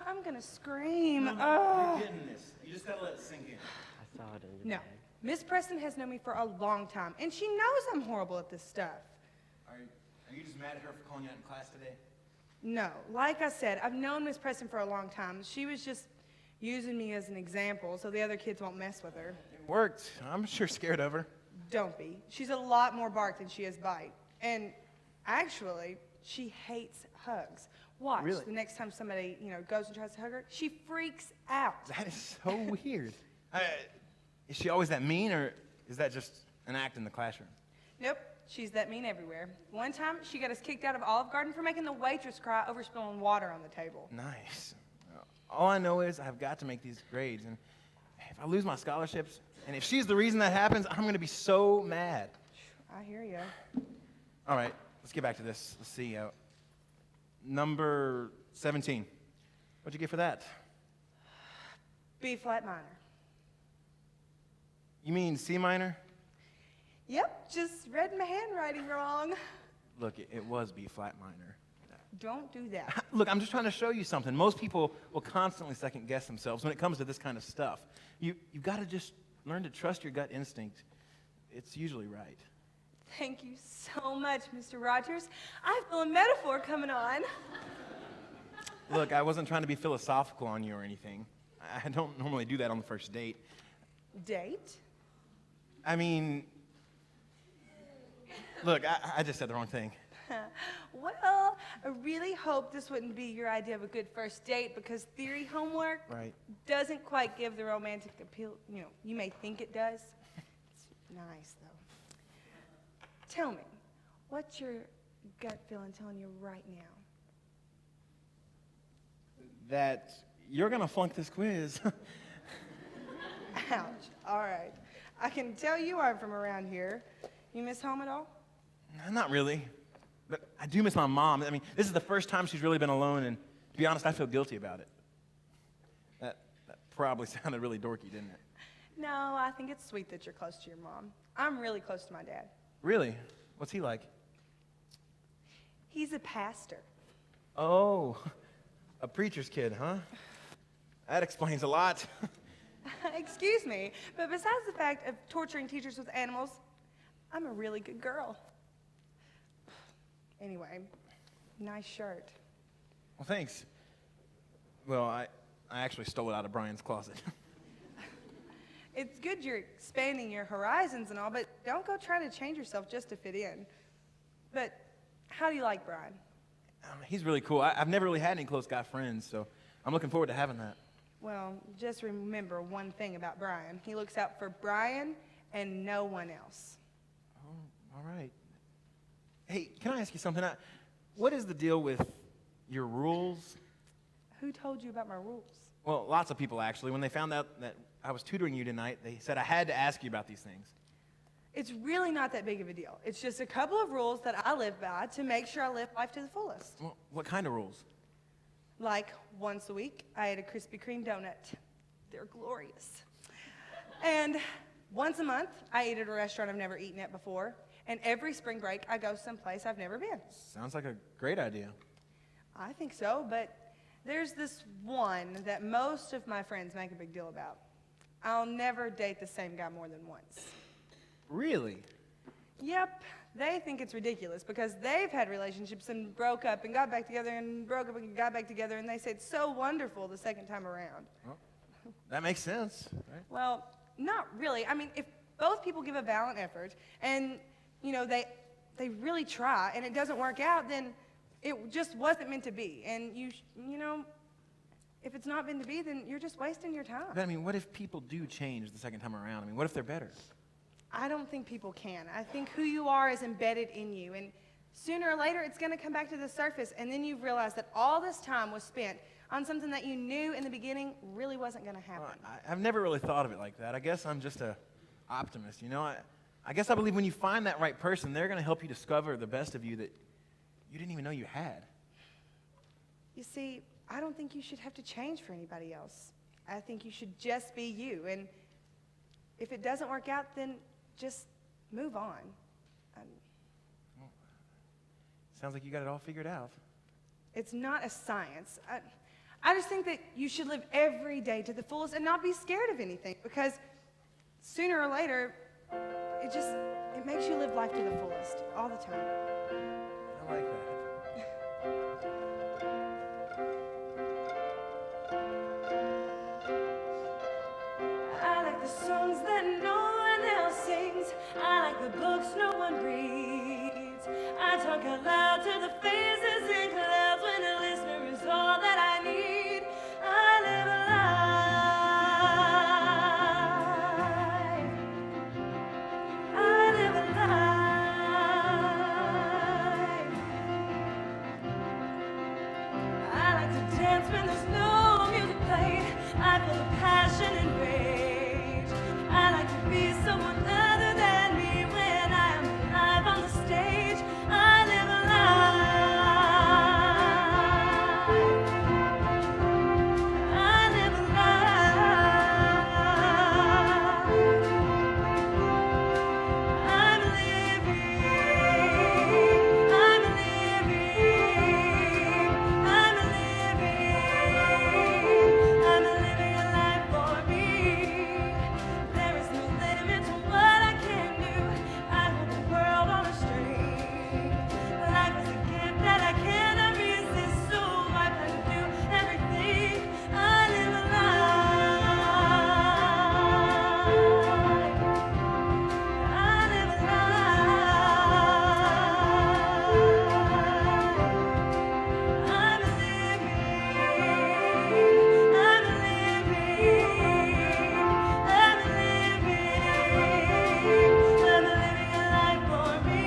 I'm gonna scream. You're Oh. getting this. You just gotta let it sink in. I saw it in your No. bag. Miss Preston has known me for a long time, and she knows I'm horrible at this stuff. Are you just mad at her for calling you out in class today? No, like I said, I've known Miss Preston for a long time. She was just using me as an example so the other kids won't mess with her. It worked. I'm sure scared of her. Don't be. She's a lot more bark than she is bite. And actually, she hates hugs. Watch, Really? the next time somebody, goes and tries to hug her, she freaks out. That is so weird. Is she always that mean, or is that just an act in the classroom? Nope, she's that mean everywhere. One time, she got us kicked out of Olive Garden for making the waitress cry over spilling water on the table. Nice. All I know is I've got to make these grades, and if I lose my scholarships, and if she's the reason that happens, I'm going to be so mad. I hear ya. All right, let's get back to this. Let's see. Number 17. What'd you get for that? B flat minor. You mean C minor? Yep, just read my handwriting wrong. Look, it was B flat minor. Don't do that. Look, I'm just trying to show you something. Most people will constantly second guess themselves when it comes to this kind of stuff. You've got to just learn to trust your gut instinct. It's usually right. Thank you so much, Mr. Rogers. I feel a metaphor coming on. Look, I wasn't trying to be philosophical on you or anything. I don't normally do that on the first date. Date? I mean, look, I just said the wrong thing. Well, I really hope this wouldn't be your idea of a good first date because theory homework Right. doesn't quite give the romantic appeal, you may think it does. It's nice, though. Tell me, what's your gut feeling telling you right now? That you're going to flunk this quiz. Ouch. All right. I can tell you aren't from around here. You miss home at all? Not really. But I do miss my mom. I mean, this is the first time she's really been alone, and to be honest, I feel guilty about it. That probably sounded really dorky, didn't it? No, I think it's sweet that you're close to your mom. I'm really close to my dad. Really? What's he like? He's a pastor. Oh, a preacher's kid, huh? That explains a lot. Excuse me, but besides the fact of torturing teachers with animals, I'm a really good girl. Anyway, nice shirt. Well, thanks. Well, I actually stole it out of Brian's closet. It's good you're expanding your horizons and all, but don't go trying to change yourself just to fit in. But how do you like Brian? He's really cool. I've never really had any close guy friends, so I'm looking forward to having that. Well, just remember one thing about Brian. He looks out for Brian and no one else. Oh, all right. Hey, can I ask you something? What is the deal with your rules? Who told you about my rules? Well, lots of people, actually. When they found out that I was tutoring you tonight, they said I had to ask you about these things. It's really not that big of a deal. It's just a couple of rules that I live by to make sure I live life to the fullest. Well, what kind of rules? Like once a week, I eat a Krispy Kreme donut. They're glorious. And once a month, I eat at a restaurant I've never eaten at before. And every spring break, I go someplace I've never been. Sounds like a great idea. I think so, but there's this one that most of my friends make a big deal about. I'll never date the same guy more than once. Really? Yep, they think it's ridiculous because they've had relationships and broke up and got back together and broke up and got back together, and they say it's so wonderful the second time around. Well, that makes sense, right? Well, not really. I mean, if both people give a valiant effort and, you know, they really try and it doesn't work out, then it just wasn't meant to be. And you know, if it's not meant to be, then you're just wasting your time. But I mean, what if people do change the second time around? I mean, what if they're better? I don't think people can. I think who you are is embedded in you, and sooner or later it's going to come back to the surface, and then you've realized that all this time was spent on something that you knew in the beginning really wasn't going to happen. I've never really thought of it like that. I guess I'm just a optimist, you know? I guess I believe when you find that right person, they're going to help you discover the best of you that you didn't even know you had. You see, I don't think you should have to change for anybody else. I think you should just be you, and if it doesn't work out, then just move on. Sounds like you got it all figured out. It's not a science. I just think that you should live every day to the fullest and not be scared of anything, because sooner or later, it makes you live life to the fullest all the time. I like that. I like the songs that no one else sings. I like the books no one reads. I talk out loud to the faces in clouds when a listener is all that I need. I live a life. I live a life. I like to dance when there's no music played. I feel the passion and rage. I like to be someone other than me when I am live on the stage. I live a life. I live a life. I'm living. I'm living. I'm living. I'm living a life for me. There is no limit to what I can do. I hold the world on a string. Life is a gift that I cannot resist, so I can do everything. I live a life. I live a life. I'm living a life for me.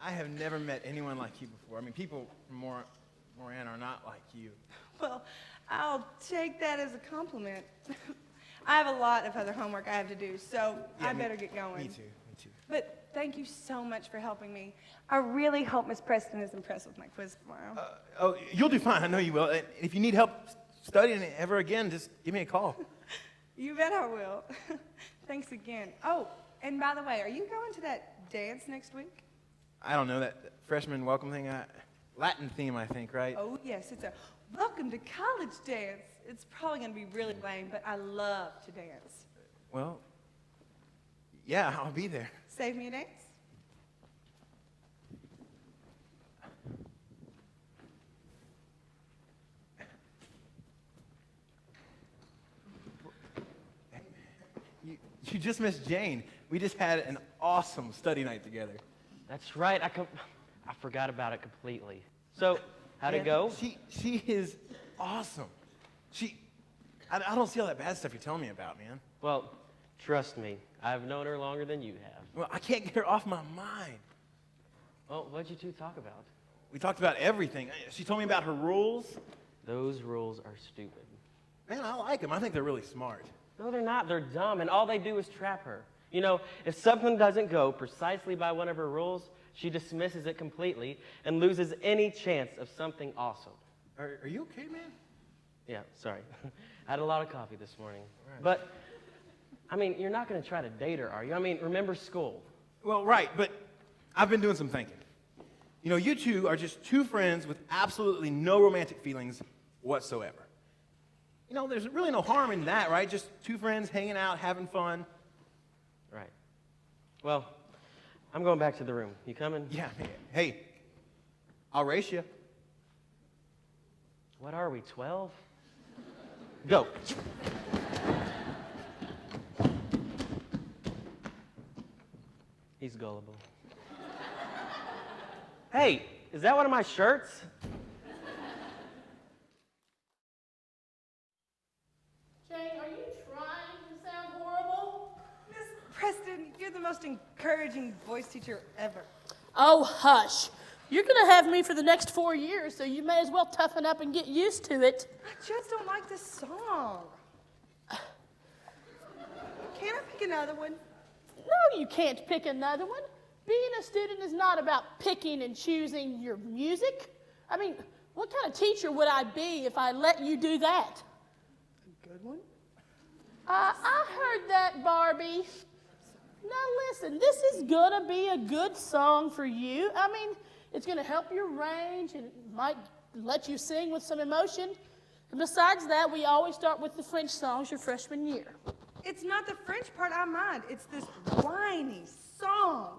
I have never met anyone like you before. I mean, people from Moran are not like you. Well, I'll take that as a compliment. I have a lot of other homework I have to do, so I better get going. Me too, me too. But thank you so much for helping me. I really hope Miss Preston is impressed with my quiz tomorrow. Oh, you'll do fine. I know you will. And if you need help studying it ever again, just give me a call. You bet I will. Thanks again. Oh, and by the way, are you going to that dance next week? I don't know, that freshman welcome thing, Latin theme, I think, right? Oh, yes, it's a welcome to college dance. It's probably going to be really lame, but I love to dance. Well, yeah, I'll be there. Save me a dance? You just missed Jane. We just had an awesome study night together. That's right. I forgot about it completely. So, how'd it go? She is awesome. I don't see all that bad stuff you're telling me about, man. Well, trust me, I've known her longer than you have. Well, I can't get her off my mind. Well, what'd you two talk about? We talked about everything. She told me about her rules. Those rules are stupid. Man, I like them. I think they're really smart. No, they're not. They're dumb, and all they do is trap her. You know, if something doesn't go precisely by one of her rules, she dismisses it completely and loses any chance of something awesome. Are you okay, man? Yeah, sorry. I had a lot of coffee this morning. Right. But, I mean, you're not going to try to date her, are you? I mean, remember school. Well, right, but I've been doing some thinking. You know, you two are just two friends with absolutely no romantic feelings whatsoever. You know, there's really no harm in that, right? Just two friends hanging out, having fun. Right. Well, I'm going back to the room. You coming? Yeah. Hey, I'll race you. What are we, 12? Go. He's gullible. Hey, is that one of my shirts? Jane, are you trying to sound horrible? Miss Preston, you're the most encouraging voice teacher ever. Oh, hush. You're going to have me for the next 4 years, so you may as well toughen up and get used to it. I just don't like this song. Can I pick another one? No, you can't pick another one. Being a student is not about picking and choosing your music. I mean, what kind of teacher would I be if I let you do that? A good one? I heard that, Barbie. Now listen, this is going to be a good song for you. I mean, it's going to help your range and it might let you sing with some emotion. And besides that, we always start with the French songs your freshman year. It's not the French part I mind. It's this whiny song.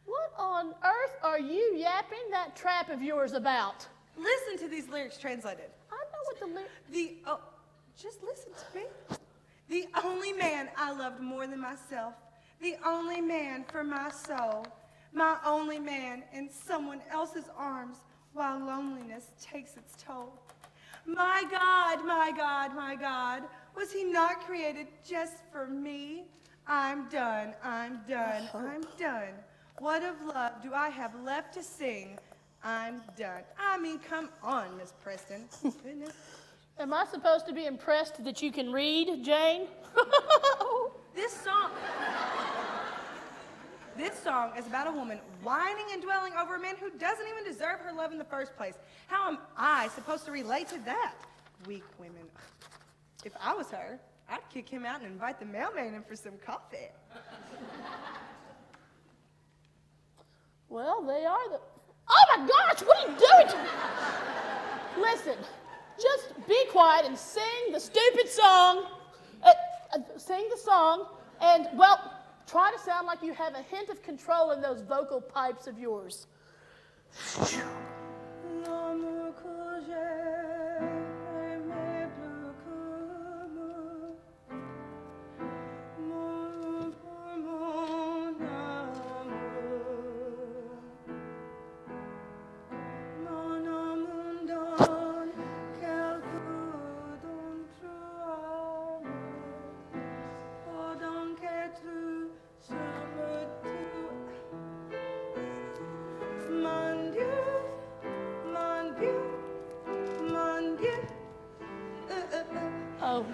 What on earth are you yapping that trap of yours about? Listen to these lyrics translated. I know what the lyrics... Just listen to me. The only man I loved more than myself. The only man for my soul. My only man in someone else's arms while loneliness takes its toll. My God, my God, my God, was he not created just for me? I'm done, I'm done, I'm done. What of love do I have left to sing? I'm done. I mean, come on, Miss Preston. Goodness. Am I supposed to be impressed that you can read, Jane? This song is about a woman whining and dwelling over a man who doesn't even deserve her love in the first place. How am I supposed to relate to that? Weak women. If I was her, I'd kick him out and invite the mailman in for some coffee. Well, they are the... Oh my gosh, what are you doing to me? Listen, just be quiet and sing the stupid song. Sing the song and, well, try to sound like you have a hint of control in those vocal pipes of yours. Oh.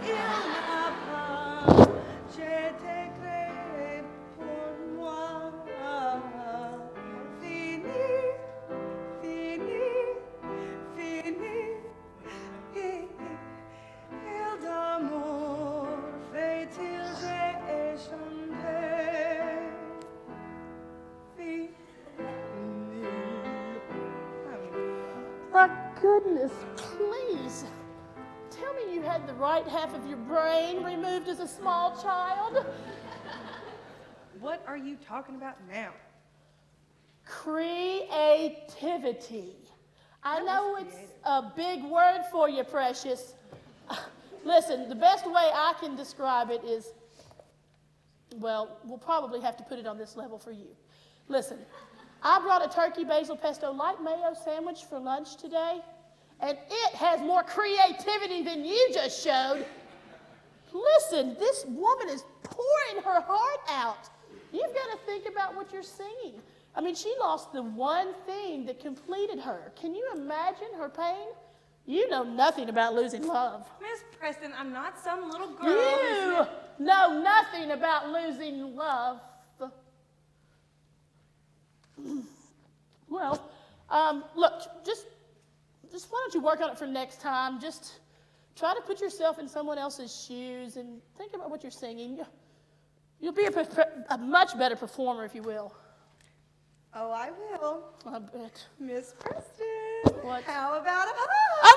goodness, please. Tell me you had the right half of your brain removed as a small child. What are you talking about now? Creativity. I know it's a big word for you, Precious. Listen, the best way I can describe it is, well, we'll probably have to put it on this level for you. Listen, I brought a turkey basil pesto light mayo sandwich for lunch today, and it has more creativity than you just showed. Listen, this woman is pouring her heart out. You've got to think about what you're singing. I mean, she lost the one thing that completed her. Can you imagine her pain? You know nothing about losing love. Miss Preston, I'm not some little girl. You know nothing about losing love. Well, look, just why don't you work on it for next time? Just try to put yourself in someone else's shoes and think about what you're singing. You'll be a much better performer if you will. Oh, I will. I bet. Miss Preston. What? How about a hug? Oh,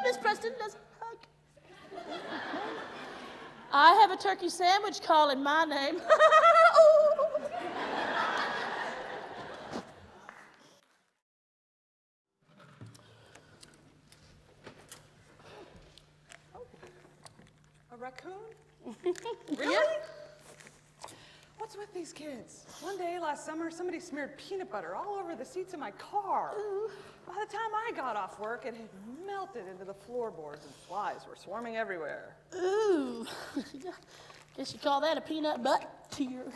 no. Miss Preston doesn't hug. I have a turkey sandwich calling my name. A raccoon? Really? What's with these kids? One day last summer, somebody smeared peanut butter all over the seats of my car. By the time I got off work, it had melted into the floorboards and flies were swarming everywhere. Ooh. Guess you call that a peanut butter tear.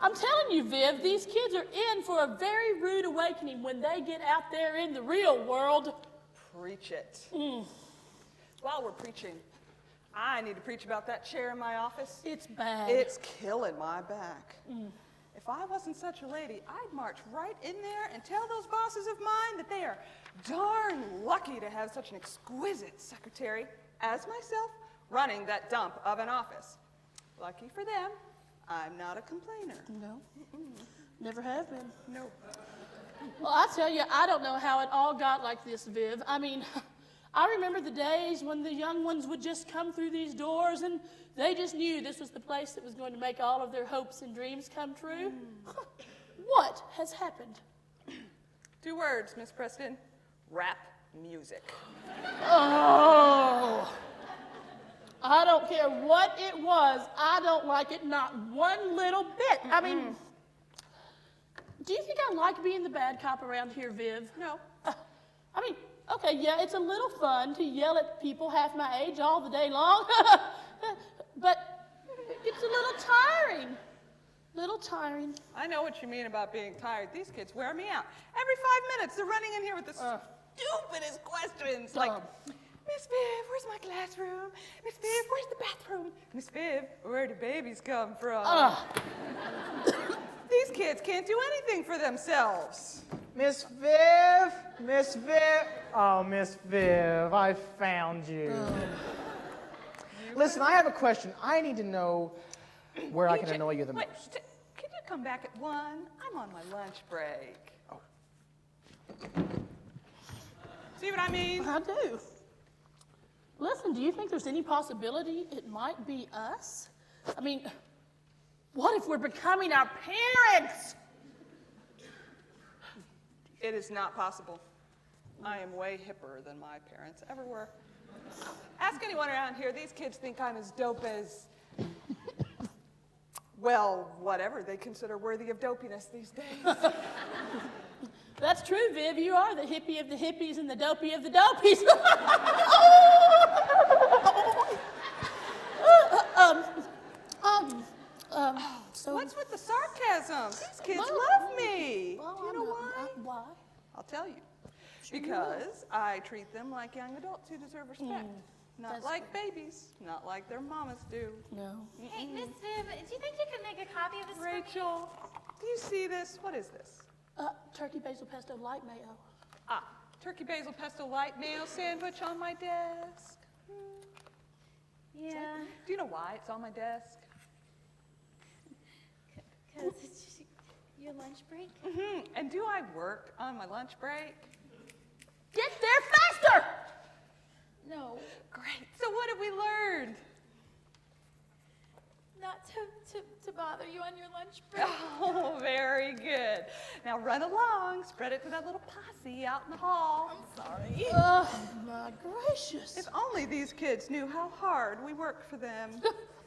I'm telling you, Viv, these kids are in for a very rude awakening when they get out there in the real world. Preach it. While we're preaching, I need to preach about that chair in my office. It's bad. It's killing my back. If I wasn't such a lady, I'd march right in there and tell those bosses of mine that they are darn lucky to have such an exquisite secretary as myself running that dump of an office. Lucky for them, I'm not a complainer. No. Never have been. No. Well, I tell you, I don't know how it all got like this, Viv. I mean, I remember the days when the young ones would just come through these doors and they just knew this was the place that was going to make all of their hopes and dreams come true. What has happened? 2 words, Miss Preston. Rap music. Oh, I don't care what it was. I don't like it, not one little bit. I mean, do you think I like being the bad cop around here, Viv? No. I mean, okay, yeah, it's a little fun to yell at people half my age all the day long, but it's a little tiring. I know what you mean about being tired. These kids wear me out. Every 5 minutes, they're running in here with the stupidest questions. Like, Miss Viv, where's my classroom? Miss Viv, where's the bathroom? Miss Viv, where do babies come from? These kids can't do anything for themselves. Miss Viv, Miss Viv. Oh, Miss Viv, I found you. Listen, I have a question. I need to know where I can annoy you the Wait, most. Can you come back at 1? I'm on my lunch break. Oh. See what I mean? I do. Listen, do you think there's any possibility it might be us? I mean, what if we're becoming our parents? It is not possible. I am way hipper than my parents ever were. Ask anyone around here, these kids think I'm as dope as, well, whatever they consider worthy of dopiness these days. That's true, Viv. You are the hippie of the hippies and the dopey of the dopies. So What's with the sarcasm? These kids Well, love me. well, Do you know why? Why? I'll tell you. Because I treat them like young adults who deserve respect. Not that's like babies, not like their mamas do. No. Hey, Miss Viv, do you think you could make a copy of this for me? Rachel, do you see this? What is this? Turkey basil pesto light mayo. Ah, turkey basil pesto light mayo sandwich on my desk. Yeah. Do you know why it's on my desk? Because it's your lunch break. And do I work on my lunch break? Get there faster! No, Great. So what have we learned? not to bother you on your lunch break. Oh, very good. Now run along, spread it to that little posse out in the hall. I'm sorry. Oh, my gracious. If only these kids knew how hard we work for them.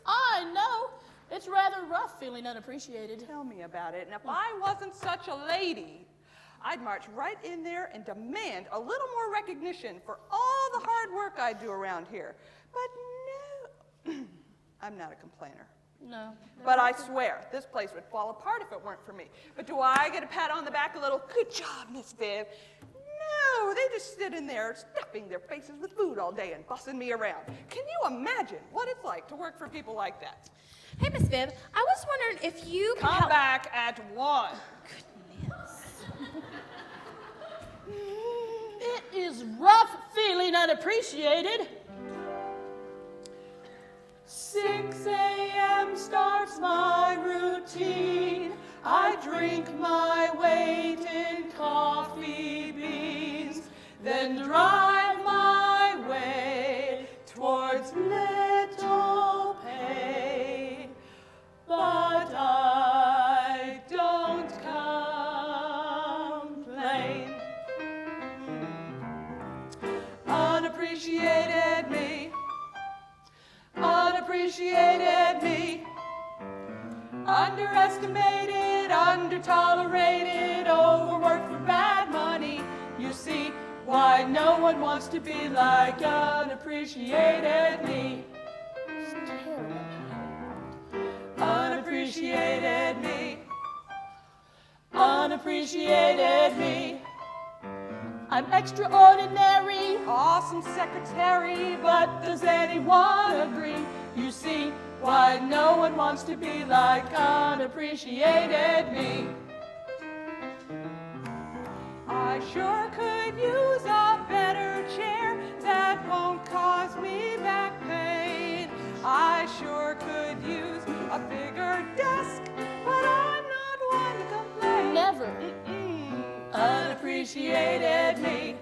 I know. It's rather rough feeling unappreciated. Tell me about it. And if I wasn't such a lady, I'd march right in there and demand a little more recognition for all the hard work I do around here. But no, I'm not a complainer. No. But I swear, this place would fall apart if it weren't for me. But do I get a pat on the back, a little, good job, Miss Viv? No, they just sit in there stuffing their faces with food all day and bossing me around. Can you imagine what it's like to work for people like that? Hey, Miss Viv, I was wondering if you could Come help. back at 1. It is rough feeling unappreciated. 6 a.m. starts my routine. I drink my weight in coffee beans, then drive my way towards little pay. But I don't complain. Unappreciated me. Unappreciated me. Underestimated, undertolerated, overworked for bad money. You see why no one wants to be like unappreciated me. Unappreciated me. Unappreciated me. I'm extraordinary, awesome secretary, but does anyone agree? You see why no one wants to be like unappreciated me. I sure could use a better chair that won't cause me back pain. I sure could use a bigger desk, but I'm not one to complain. Never. Unappreciated me.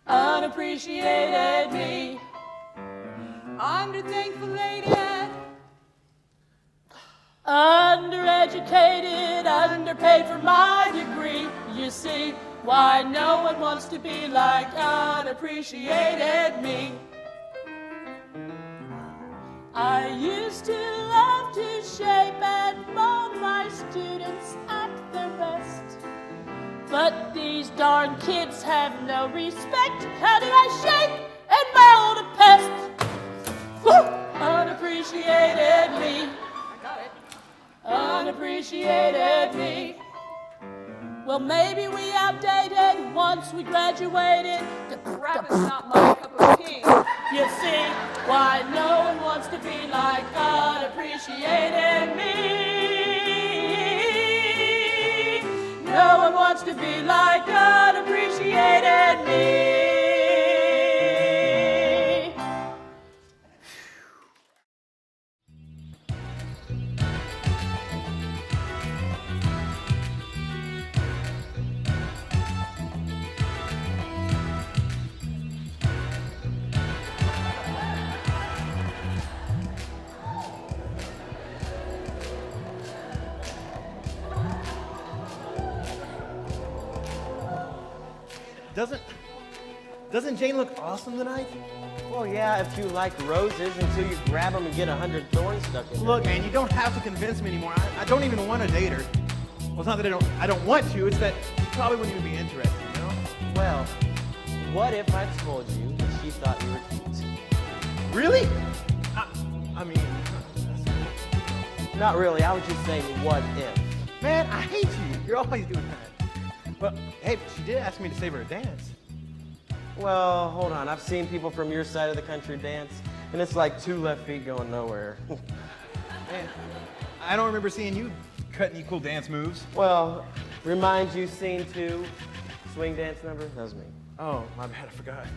Unappreciated me. Underthankfulated. Undereducated, underpaid for my degree. You see why no one wants to be like unappreciated me. I used to love to shape and mold my students at their best. But these darn kids have no respect. How did I shape and mold a pest? Woo! Unappreciated me. I got it. Unappreciated me. Well, maybe we outdated once we graduated. The crap is not my cup of tea. You see why no one wants to be like unappreciated me. No one wants to be like unappreciated me. Doesn't Jane look awesome tonight? Well, yeah, if you like roses until you grab them and get 100 thorns stuck in them. Look, man, you don't have to convince me anymore. I don't even want to date her. Well, it's not that I don't want to, it's that you probably wouldn't even be interested, you know? Well, what if I told you that she thought you were cute? Really? I mean... Not really, I was just saying what if. Man, I hate you. You're always doing that. But, hey, she did ask me to save her a dance. Well, hold on. I've seen people from your side of the country dance, and it's like 2 left feet going nowhere. Man, I don't remember seeing you cut any cool dance moves. Well, remind you scene 2, swing dance number? That was me. Oh, my bad, I forgot.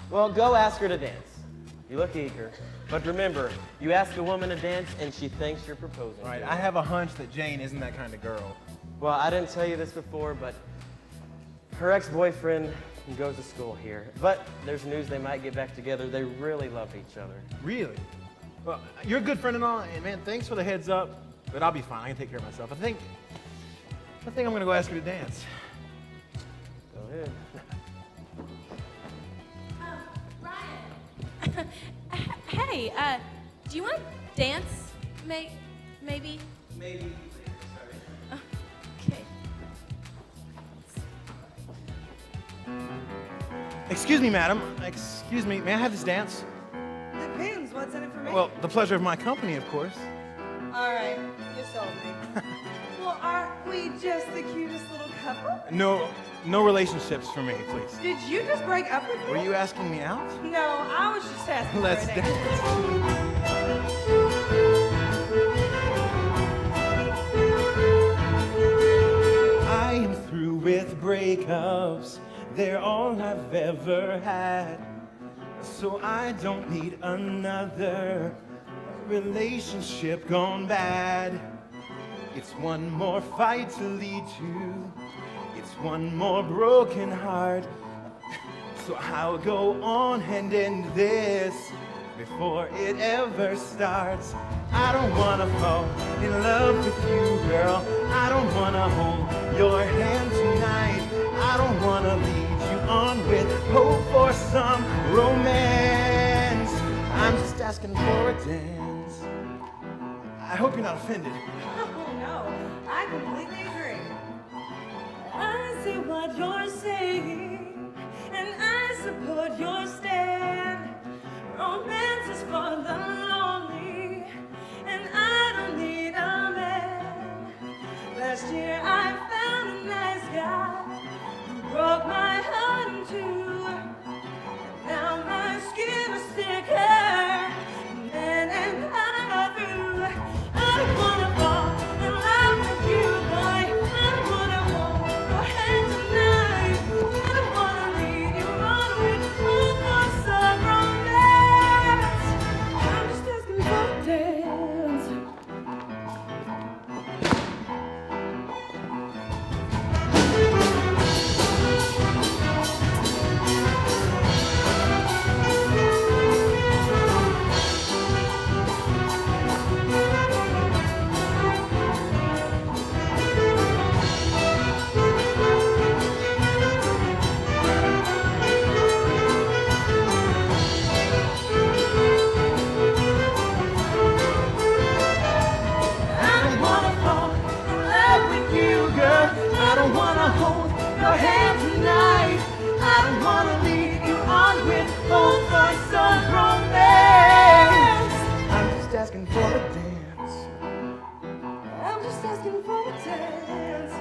Well, go ask her to dance. You look eager. But remember, you ask a woman to dance and she thinks you're proposing. All right, to her. I have a hunch that Jane isn't that kind of girl. Well, I didn't tell you this before, but her ex-boyfriend goes to school here. But there's news they might get back together. They really love each other. Really? Well, you're a good friend and all, and man, thanks for the heads up, but I'll be fine. I can take care of myself. I think I'm gonna go ask her to dance. Go ahead. Ryan. Hey, do you want to dance? Maybe? Maybe. Okay. Excuse me, madam. Excuse me. May I have this dance? Depends. What's in it for me? Well, the pleasure of my company, of course. All right, you sold me. Well, aren't we just the cutest little couple? No relationships for me, please. Did you just break up with me? Were you asking me out? No, I was just asking Let's for a date. dance. I am through with breakups. They're all I've ever had. So I don't need another relationship gone bad. It's one more fight to lead to. It's one more broken heart. So I'll go on and end this before it ever starts. I don't wanna fall in love with you, girl. I don't wanna hold your hand tonight. I don't wanna lead you on with hope for some romance. I'm just asking for a dance. I hope you're not offended. Oh, no, I completely agree. I see what you're saying, and I support your stand. Romance is for the lonely, and I don't need a man. Last year I found a nice guy who broke my heart in two. And now my skin is thicker, man, and I are through. I don't wanna fall in love with you, boy. I don't wanna hold your hand tonight. I don't wanna lead you on with full force of romance. I'm just asking for a dance. I don't wanna fall in love with you, girl. I don't wanna hold your hand tonight. I don't wanna lead you on with full force of romance. I'm just asking for a dance. I'm just asking for a dance.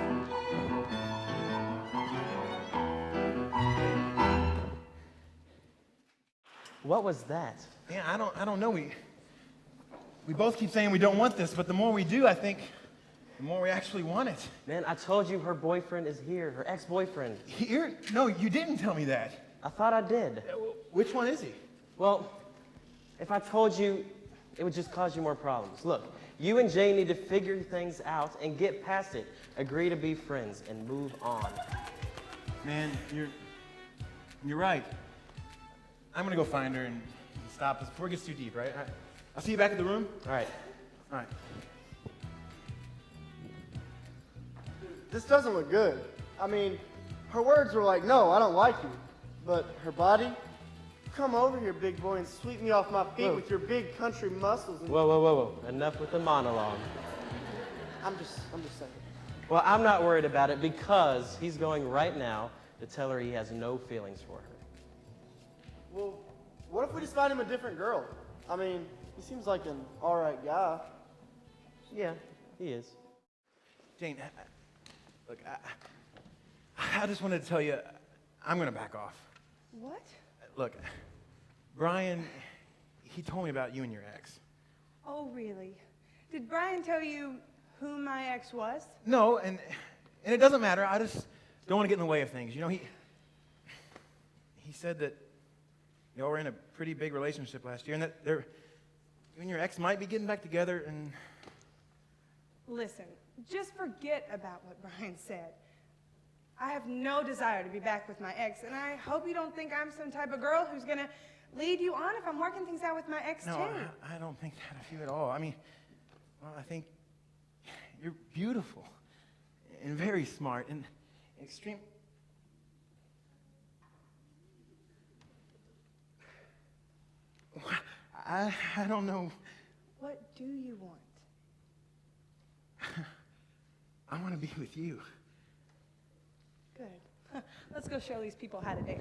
What was that? Yeah, I don't know. We both keep saying we don't want this, but the more we do, I think, the more we actually want it. Man, I told you her boyfriend is here, her ex-boyfriend. Here? No, you didn't tell me that. I thought I did. Which one is he? Well, if I told you, it would just cause you more problems. Look, you and Jane need to figure things out and get past it. Agree to be friends and move on. Man, you're right. I'm gonna go find her and stop this before it gets too deep, right? All right. I'll see you back at the room. All right. All right. This doesn't look good. I mean, her words were like, no, I don't like you. But her body, come over here, big boy, and sweep me off my feet Whoa. with your big country muscles. And Whoa. Enough with the monologue. I'm just saying. Well, I'm not worried about it because he's going right now to tell her he has no feelings for her. Well, what if we just find him a different girl? I mean, he seems like an all right guy. Yeah, he is. Jane, look, I just wanted to tell you, I'm gonna back off. What? Look, Brian, he told me about you and your ex. Oh, really? Did Brian tell you who my ex was? No, and it doesn't matter. I just don't want to get in the way of things. You know, he said that y'all were in a pretty big relationship last year, and that you and your ex might be getting back together, and... Listen, just forget about what Brian said. I have no desire to be back with my ex, and I hope you don't think I'm some type of girl who's gonna lead you on if I'm working things out with my ex, too. No, I don't think that of you at all. I mean, well, I think you're beautiful and very smart and extreme... I don't know. What do you want? I want to be with you. Good. Let's go show these people how to date.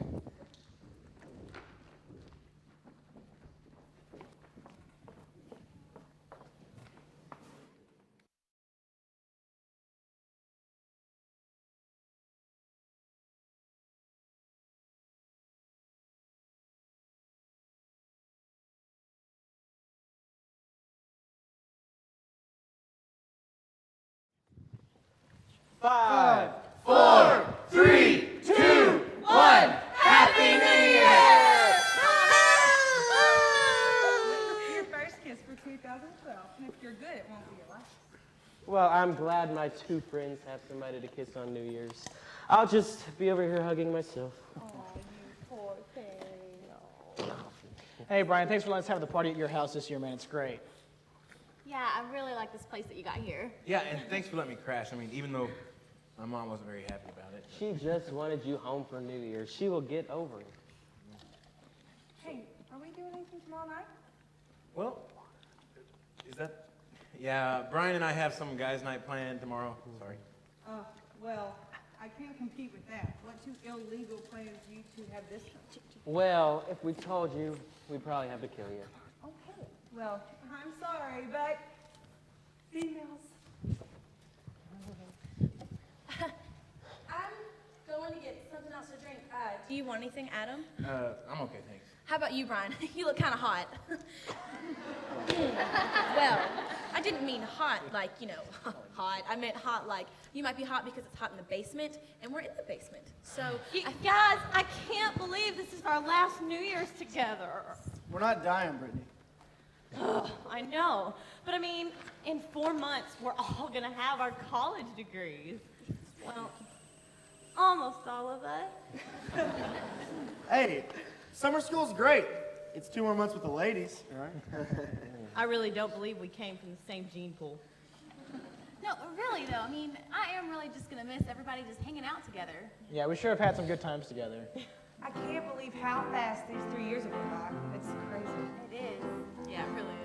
Five, 4, 3, 2, 1. Happy New Year! Your first kiss for 2012. And if you're good, it won't be your last. Well, I'm glad my two friends have somebody to kiss on New Year's. I'll just be over here hugging myself. Oh, you poor thing. Hey, Brian, thanks for letting us have the party at your house this year, man. It's great. Yeah, I really like this place that you got here. Yeah, and thanks for letting me crash. I mean, even though my mom wasn't very happy about it. She just wanted you home for New Year's. She will get over it. Hey, are we doing anything tomorrow night? Well, is that... Yeah, Brian and I have some guys' night planned tomorrow. Sorry. Oh, well, I can't compete with that. What two illegal plans you two have this time? Well, if we told you, we'd probably have to kill you. Okay. Well, I'm sorry, but females. I'm going to get something else to drink. Do you want anything, Adam? I'm okay, thanks. How about you, Brian? You look kind of hot. Well, I didn't mean hot like, you know, hot. I meant hot like you might be hot because it's hot in the basement, and we're in the basement. So, Guys, I can't believe this is our last New Year's together. We're not dying, Brittany. Ugh, I know. But I mean, in 4 months, we're all gonna have our college degrees. Well, almost all of us. Hey, summer school's great. It's 2 more months with the ladies, all right? I really don't believe we came from the same gene pool. No, really though, I mean, I am really just gonna miss everybody just hanging out together. Yeah, we sure have had some good times together. I can't believe how fast these 3 years have gone by. It's crazy. It is. Yeah, it really is.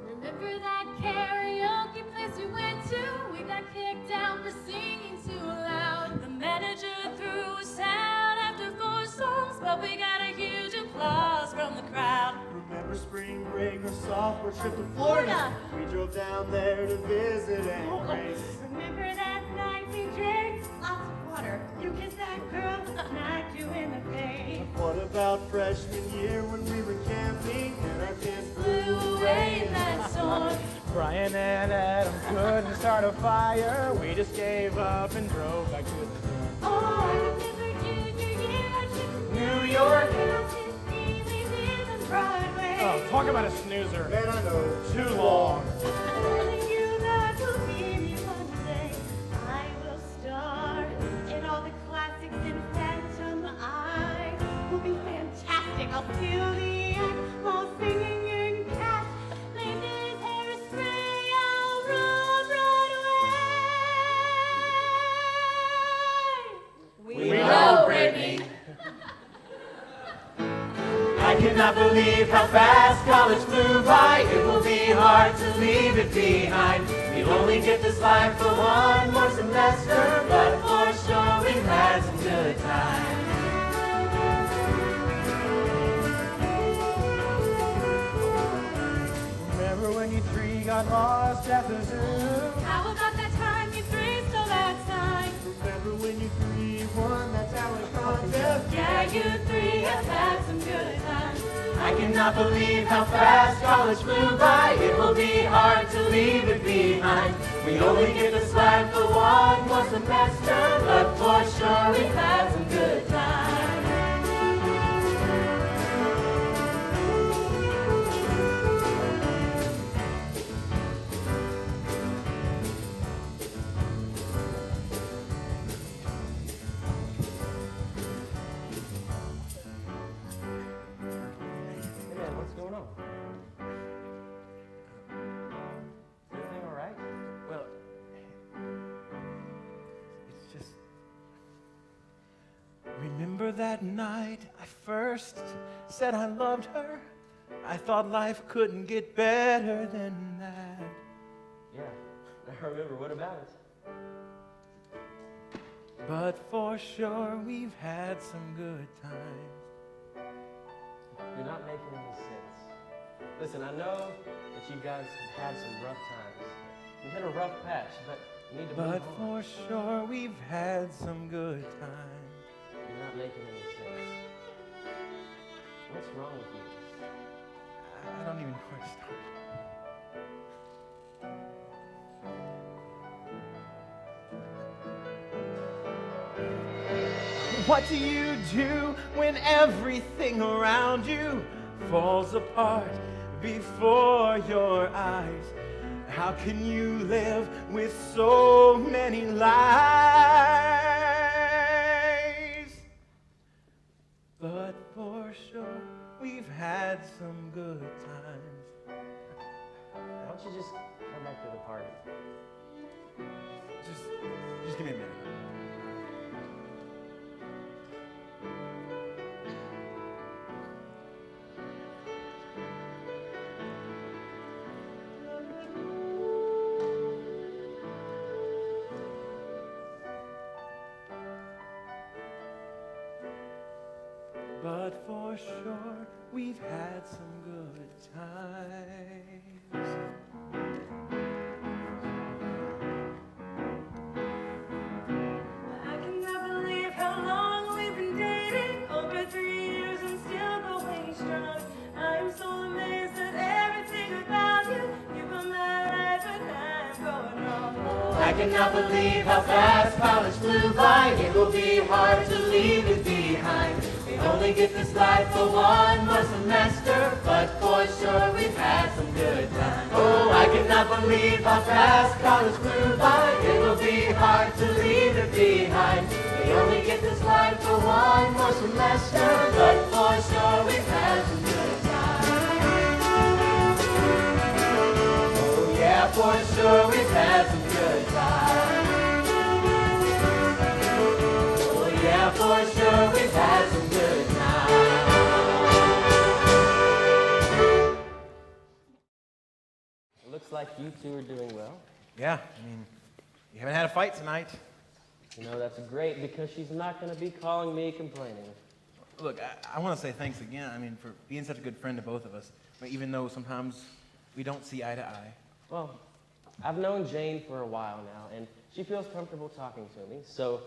Remember that karaoke place we went to? We got kicked out for singing too loud. The manager threw us out after 4 songs, but we got a huge applause from the crowd. Remember spring break or sophomore trip to Florida? We drove down there to visit Aunt Grace. Remember that night we drank lots of water? You kissed that girl, smacked you in the face. What about freshman year when we were camping and our kids Blew away in that storm. Brian and Adam couldn't start a fire. We just gave up and drove back to the Oh, I remember junior year to New York. Broadway. Oh, talk about a snoozer. Man, I know. Too long. I'm telling you that will be me one day. I will star in all the classics in Phantom. I will be fantastic. I'll steal the act while singing in Cats. Ladies, hairspray, I'll rule Broadway. We know, Brittany. I cannot believe how fast college flew by. It will be hard to leave it behind. We'll only get this life for 1 more semester, but for sure we've had some good times. Remember when you three got lost at the zoo? How about that time you three stole that sign? Remember when you 3 won that talent contest? Yeah, you three have had some good times. I cannot believe how fast college flew by. It will be hard to leave it behind. We only get to slide for one more semester, but for sure we've had some good times. Hey man, what's going on? Everything all right? Well, it's just. Remember that night I first said I loved her? I thought life couldn't get better than that. Yeah, I remember. What about it? But for sure we've had some good times. You're not making any sense. Listen, I know that you guys have had some rough times. You hit a rough patch, but you need to move But on. for sure we've had some good times. You're not making any sense. What's wrong with you? I don't even know where to start. What do you do when everything around you falls apart before your eyes? How can you live with so many lies? But for sure, we've had some good times. Why don't you just come back to the party? Just give me a minute. But for sure, we've had some good times. I cannot believe how long we've been dating, over 3 years and still going strong. I am so amazed at everything about you. You put my life and I'm going wrong. I cannot believe how fast college flew by. It will be hard to leave it behind. We only get this life for one more semester, but for sure we've had some good times. Oh, I cannot believe how fast college flew by. It will be hard to leave it behind. We only get this life for one more semester, but for sure we've had some good times. Oh yeah, for sure we've had some good times. Oh yeah, for sure we've had some good times. It looks like you two are doing well. Yeah, I mean, you haven't had a fight tonight. You know, that's great because she's not going to be calling me complaining. Look, I want to say thanks again, I mean, for being such a good friend to both of us. I mean, even though sometimes we don't see eye to eye. Well, I've known Jane for a while now, and she feels comfortable talking to me, so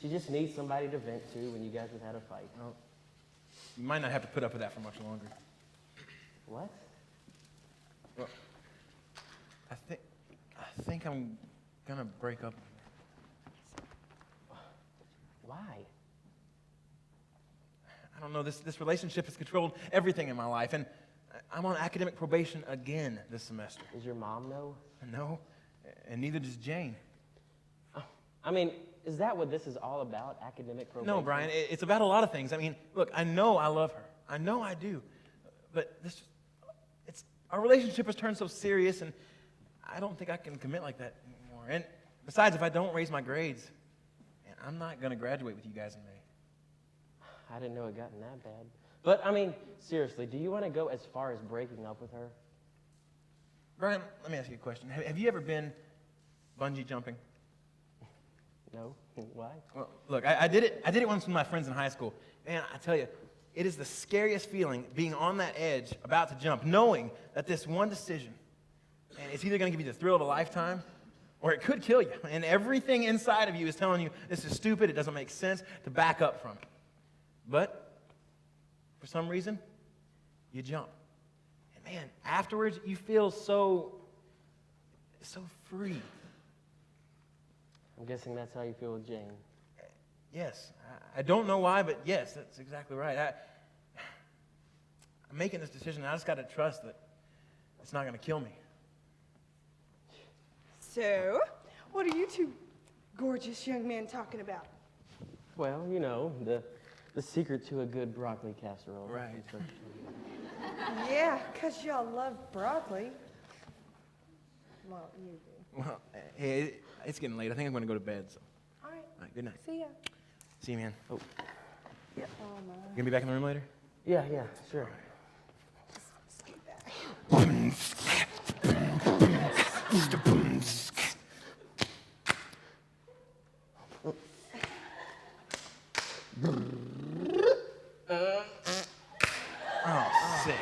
she just needs somebody to vent to when you guys have had a fight. Well, you might not have to put up with that for much longer. What? Well, I think I'm gonna break up. Why? I don't know, this relationship has controlled everything in my life, and I'm on academic probation again this semester. Does your mom know? No, and neither does Jane. I mean, is that what this is all about, academic probation? No, Brian, it's about a lot of things. I mean, look, I know I love her. I know I do. But our relationship has turned so serious, and I don't think I can commit like that anymore. And besides, if I don't raise my grades, man, I'm not going to graduate with you guys in May. I didn't know it gotten that bad. But, I mean, seriously, do you want to go as far as breaking up with her? Brian, let me ask you a question. Have you ever been bungee jumping? No. Why? Well, look, I did it once with my friends in high school. Man, I tell you, it is the scariest feeling being on that edge, about to jump, knowing that this one decision, and it's either going to give you the thrill of a lifetime, or it could kill you. And everything inside of you is telling you, this is stupid, it doesn't make sense, to back up from it. But for some reason, you jump. And man, afterwards, you feel so free. I'm guessing that's how you feel with Jane. Yes. I don't know why, but yes, that's exactly right. I'm making this decision, and I just got to trust that it's not going to kill me. So, what are you two gorgeous young men talking about? Well, you know, the secret to a good broccoli casserole. Right. Yeah, 'cause y'all love broccoli. Well, you do. Well, hey, it's getting late. I think I'm going to go to bed. So. All right. All right, good night. See ya. See you, man. Oh, Oh, my. you going to be back in the room later? Yeah, sure. Scoot back. Oh, sick.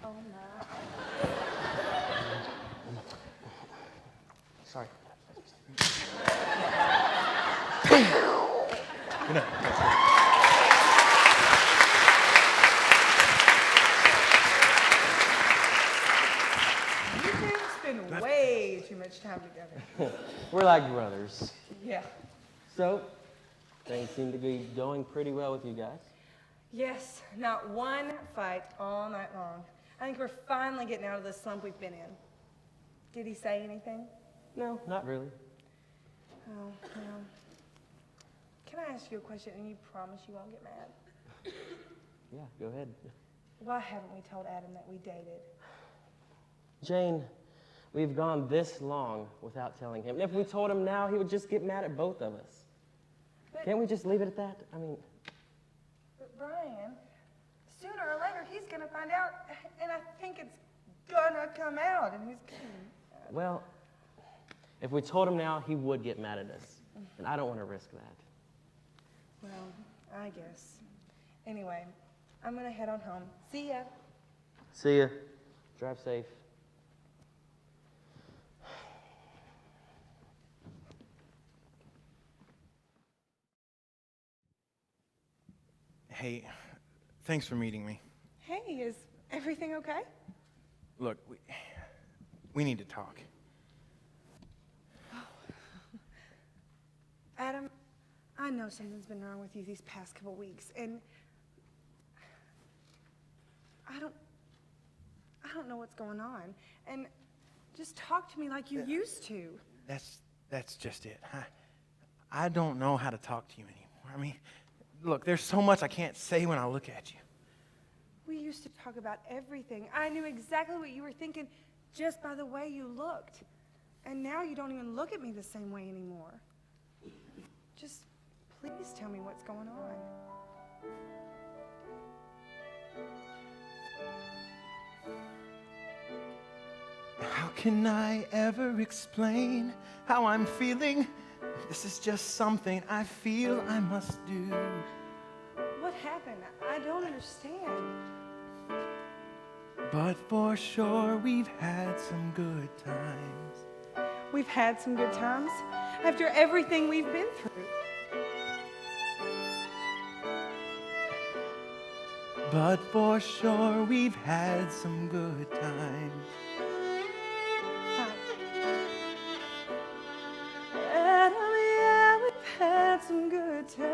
Oh, my. Sorry. Good night. You two spend way too much time together. We're like brothers. Yeah. So, things seem to be going pretty well with you guys. Yes, not one fight all night long. I think we're finally getting out of the slump we've been in. Did he say anything? No, not really. Oh, well. Can I ask you a question and you promise you won't get mad? Yeah, go ahead. Why haven't we told Adam that we dated? Jane, we've gone this long without telling him. And if we told him now, he would just get mad at both of us. But, Can't we just leave it at that? I mean, but Brian, sooner or later he's gonna find out, and I think it's gonna come out, and he's gonna... well, if we told him now, he would get mad at us. And I don't want to risk that. Well, I guess. Anyway, I'm gonna head on home. See ya. See ya. Drive safe. Hey, thanks for meeting me. Hey, is everything okay? Look, we need to talk. Adam, I know something's been wrong with you these past couple weeks, and I don't know what's going on. And just talk to me like you used to. That's just it. I don't know how to talk to you anymore. I mean, look, there's so much I can't say when I look at you. We used to talk about everything. I knew exactly what you were thinking just by the way you looked. And now you don't even look at me the same way anymore. Just please tell me what's going on. How can I ever explain how I'm feeling? This is just something I feel I must do. What happened? I don't understand. But for sure, we've had some good times. We've had some good times after everything we've been through. But for sure, we've had some good times. Adam, yeah, we've had some good times.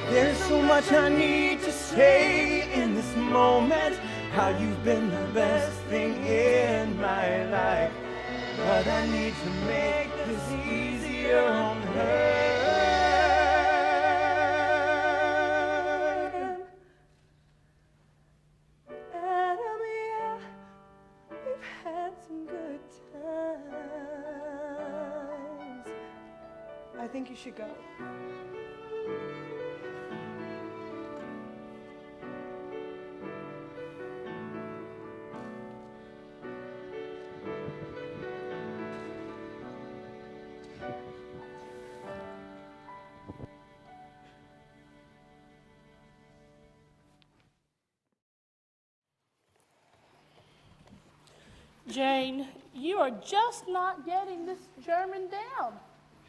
There's so much I need to say in this moment. How you've been the best thing in my life. But I need to make this easier on her. Adam, yeah, we've had some good times. I think you should go. Jane, you are just not getting this German down.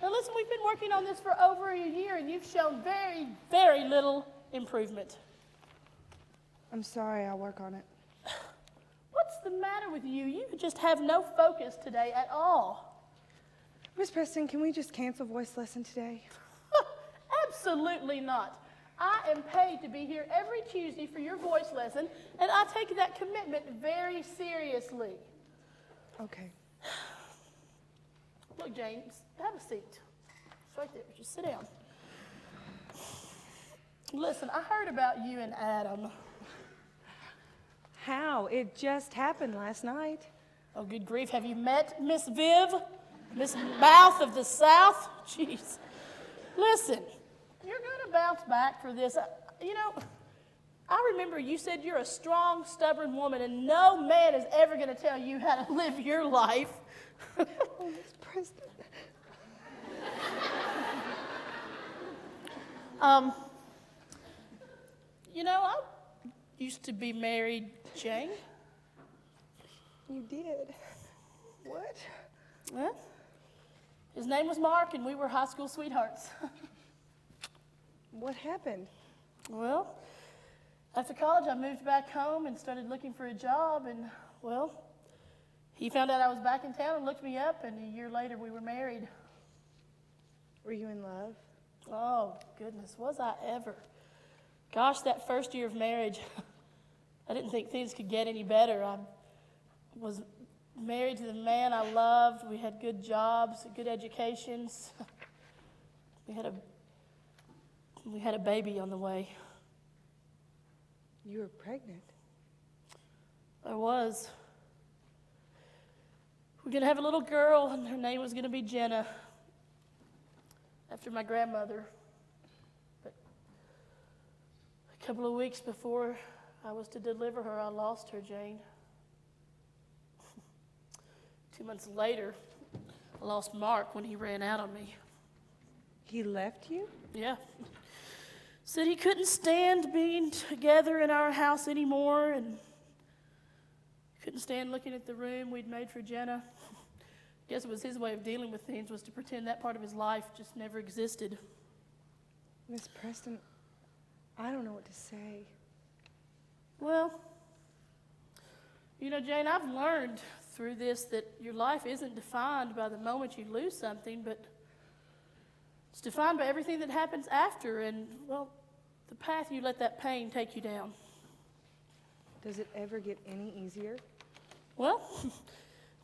Now listen, we've been working on this for over a year, and you've shown very, very little improvement. I'm sorry, I'll work on it. What's the matter with you? You just have no focus today at all. Miss Preston, can we just cancel voice lesson today? Absolutely not. I am paid to be here every Tuesday for your voice lesson, and I take that commitment very seriously. Okay. Look, James, have a seat. It's right there. Just sit down. Listen, I heard about you and Adam. How? It just happened last night. Oh, good grief. Have you met Miss Viv? Miss Mouth of the South? Jeez. Listen, you're going to bounce back for this. You know, I remember you said you're a strong, stubborn woman, and no man is ever going to tell you how to live your life. Oh, Miss Preston. You know, I used to be married, Jane. You did? What? Well, his name was Mark, and we were high school sweethearts. What happened? Well, after college, I moved back home and started looking for a job, and, well, he found out I was back in town and looked me up, and a year later, we were married. Were you in love? Oh, goodness, was I ever? Gosh, that first year of marriage, I didn't think things could get any better. I was married to the man I loved. We had good jobs, good educations. We had a baby on the way. You were pregnant. I was. We're going to have a little girl, and her name was going to be Jenna, after my grandmother. But a couple of weeks before I was to deliver her, I lost her, Jane. 2 months later, I lost Mark when he ran out on me. He left you? Yeah. Said he couldn't stand being together in our house anymore, and couldn't stand looking at the room we'd made for Jenna. Guess it was his way of dealing with things, was to pretend that part of his life just never existed. Miss Preston, I don't know what to say. Well, you know, Jane, I've learned through this that your life isn't defined by the moment you lose something, but it's defined by everything that happens after, and, well, the path you let that pain take you down. Does it ever get any easier? Well,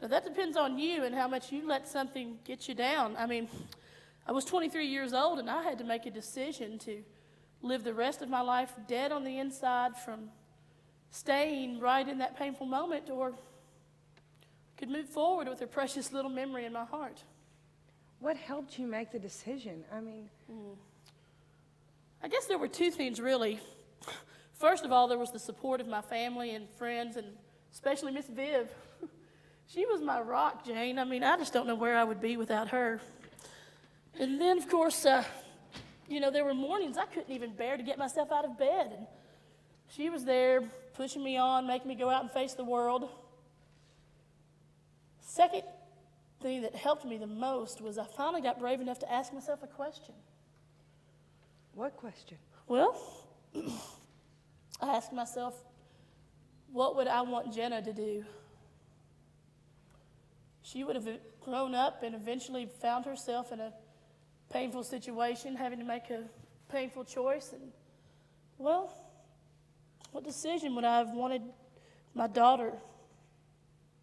now that depends on you and how much you let something get you down. I mean, I was 23 years old, and I had to make a decision to live the rest of my life dead on the inside from staying right in that painful moment, or could move forward with a precious little memory in my heart. What helped you make the decision? I mean... I guess there were two things, really. First of all, there was the support of my family and friends, and especially Miss Viv. She was my rock, Jane. I mean, I just don't know where I would be without her. And then, of course, you know, there were mornings I couldn't even bear to get myself out of bed. And she was there pushing me on, making me go out and face the world. Second thing that helped me the most was I finally got brave enough to ask myself a question. What question? Well, I asked myself, what would I want Jenna to do? She would have grown up and eventually found herself in a painful situation, having to make a painful choice. And, well, what decision would I have wanted my daughter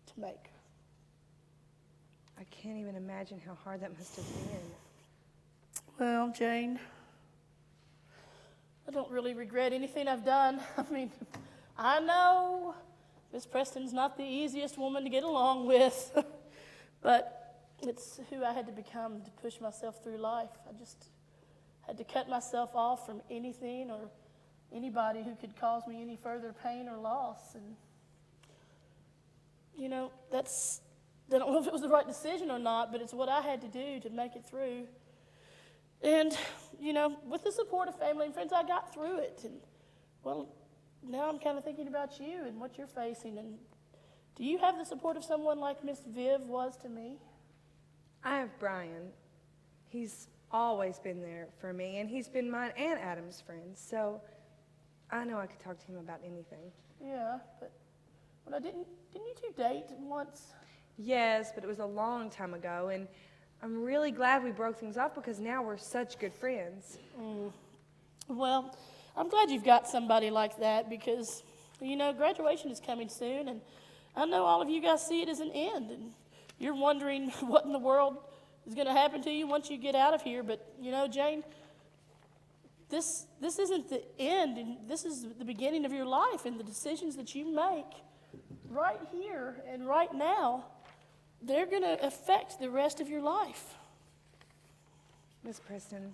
to make? I can't even imagine how hard that must have been. Well, Jane, I don't really regret anything I've done. I mean, I know Miss Preston's not the easiest woman to get along with, but it's who I had to become to push myself through life. I just had to cut myself off from anything or anybody who could cause me any further pain or loss. And, you know, I don't know if it was the right decision or not, but it's what I had to do to make it through. And, you know, with the support of family and friends, I got through it. And, well, now I'm kind of thinking about you and what you're facing. And do you have the support of someone like Miss Viv was to me? I have Brian. He's always been there for me, and he's been mine and Adam's friend, so I know I could talk to him about anything. Yeah, but didn't you two date once? Yes, but it was a long time ago, and I'm really glad we broke things off because now we're such good friends. Well, I'm glad you've got somebody like that because, you know, graduation is coming soon, and I know all of you guys see it as an end, and you're wondering what in the world is going to happen to you once you get out of here. But, you know, Jane, this isn't the end, and this is the beginning of your life, and the decisions that you make right here and right now, they're going to affect the rest of your life. Miss Preston,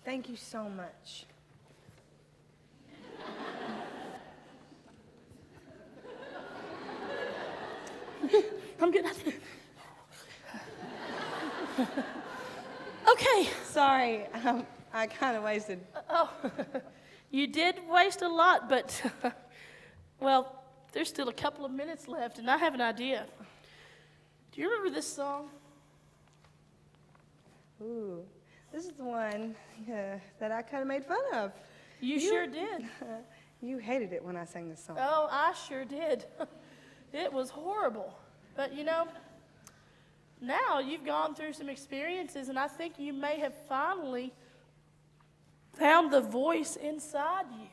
thank you so much. I'm good. Okay. Sorry, I kind of wasted. Oh, you did waste a lot, but, well, there's still a couple of minutes left, and I have an idea. Do you remember this song? Ooh, this is the one that I kind of made fun of. You sure did. You hated it when I sang this song. Oh, I sure did. It was horrible. But, you know, now you've gone through some experiences, and I think you may have finally found the voice inside you,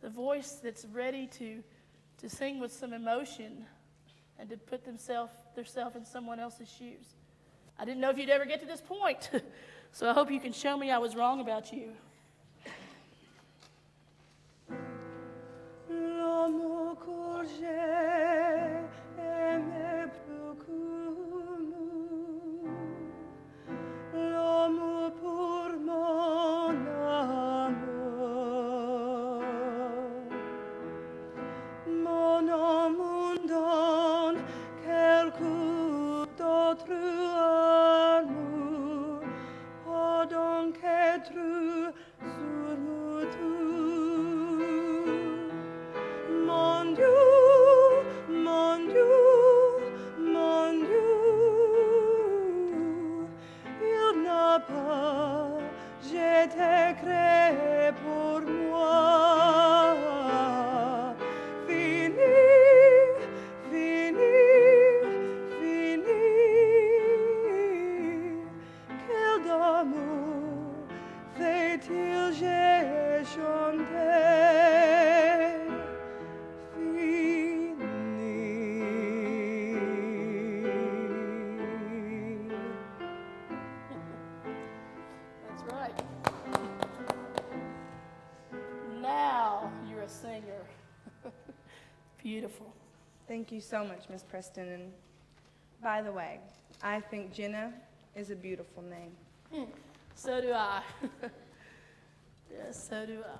the voice that's ready to sing with some emotion and to put themselves in someone else's shoes. I didn't know if you'd ever get to this point, so I hope you can show me I was wrong about you. L'homme que j'ai aimé beaucoup, l'homme pour mon amour, mon amour donne quelque d'autre amour, pas donc être sur nous tous. Mon Dieu, mon Dieu, mon Dieu, il n'a pas été créé pour moi. Fini, fini, fini, quel d'amour fait-il j'ai chanté. That's right. Now you're a singer. Beautiful. Thank you so much, Miss Preston. And by the way, I think Jenna is a beautiful name. So do I. Yes, so do I.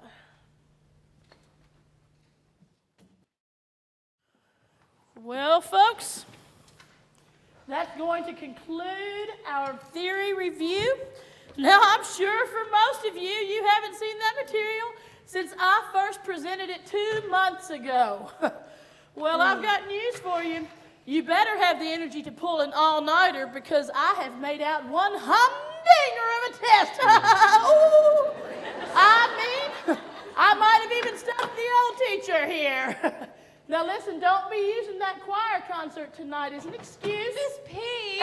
Well, folks, that's going to conclude our theory review. Now, I'm sure for most of you, you haven't seen that material since I first presented it 2 months ago. Well, I've got news for you. You better have the energy to pull an all-nighter because I have made out one humdinger of a test. Ooh. I mean, I might have even stumped the old teacher here. Now listen, don't be using that choir concert tonight as an excuse. Miss P.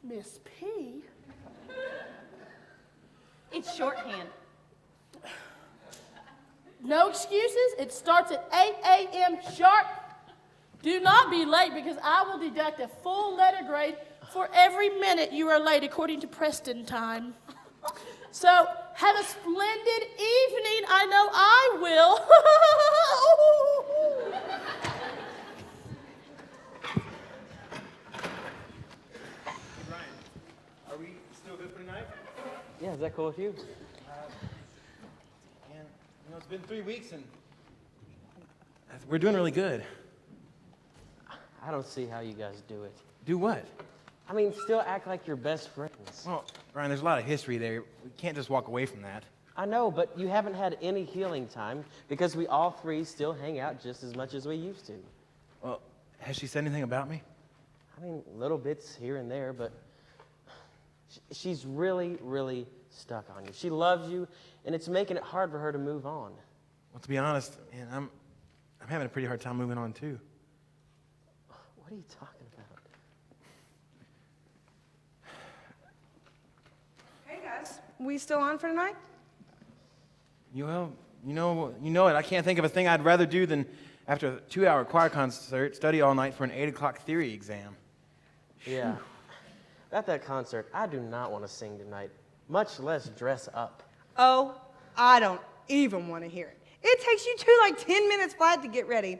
Miss P? It's shorthand. No excuses. It starts at 8 a.m. sharp. Do not be late because I will deduct a full letter grade for every minute you are late according to Preston time. So have a splendid evening. I know I will. Ryan, are we still good for tonight? Yeah, is that cool with you? Man, you know, it's been 3 weeks and we're doing really good. I don't see how you guys do it. Do what? I mean, still act like you're best friends. Well, Ryan, there's a lot of history there. We can't just walk away from that. I know, but you haven't had any healing time because we all three still hang out just as much as we used to. Well, has she said anything about me? I mean, little bits here and there, but She's really, really stuck on you. She loves you, and it's making it hard for her to move on. Well, to be honest, man, I'm having a pretty hard time moving on, too. What are you talking about? Hey, guys. We still on for tonight? Well, you know it. I can't think of a thing I'd rather do than, after a 2-hour choir concert, study all night for an 8 o'clock theory exam. Yeah. At that concert, I do not want to sing tonight, much less dress up. Oh, I don't even want to hear it. It takes you 2 like 10 minutes flat to get ready.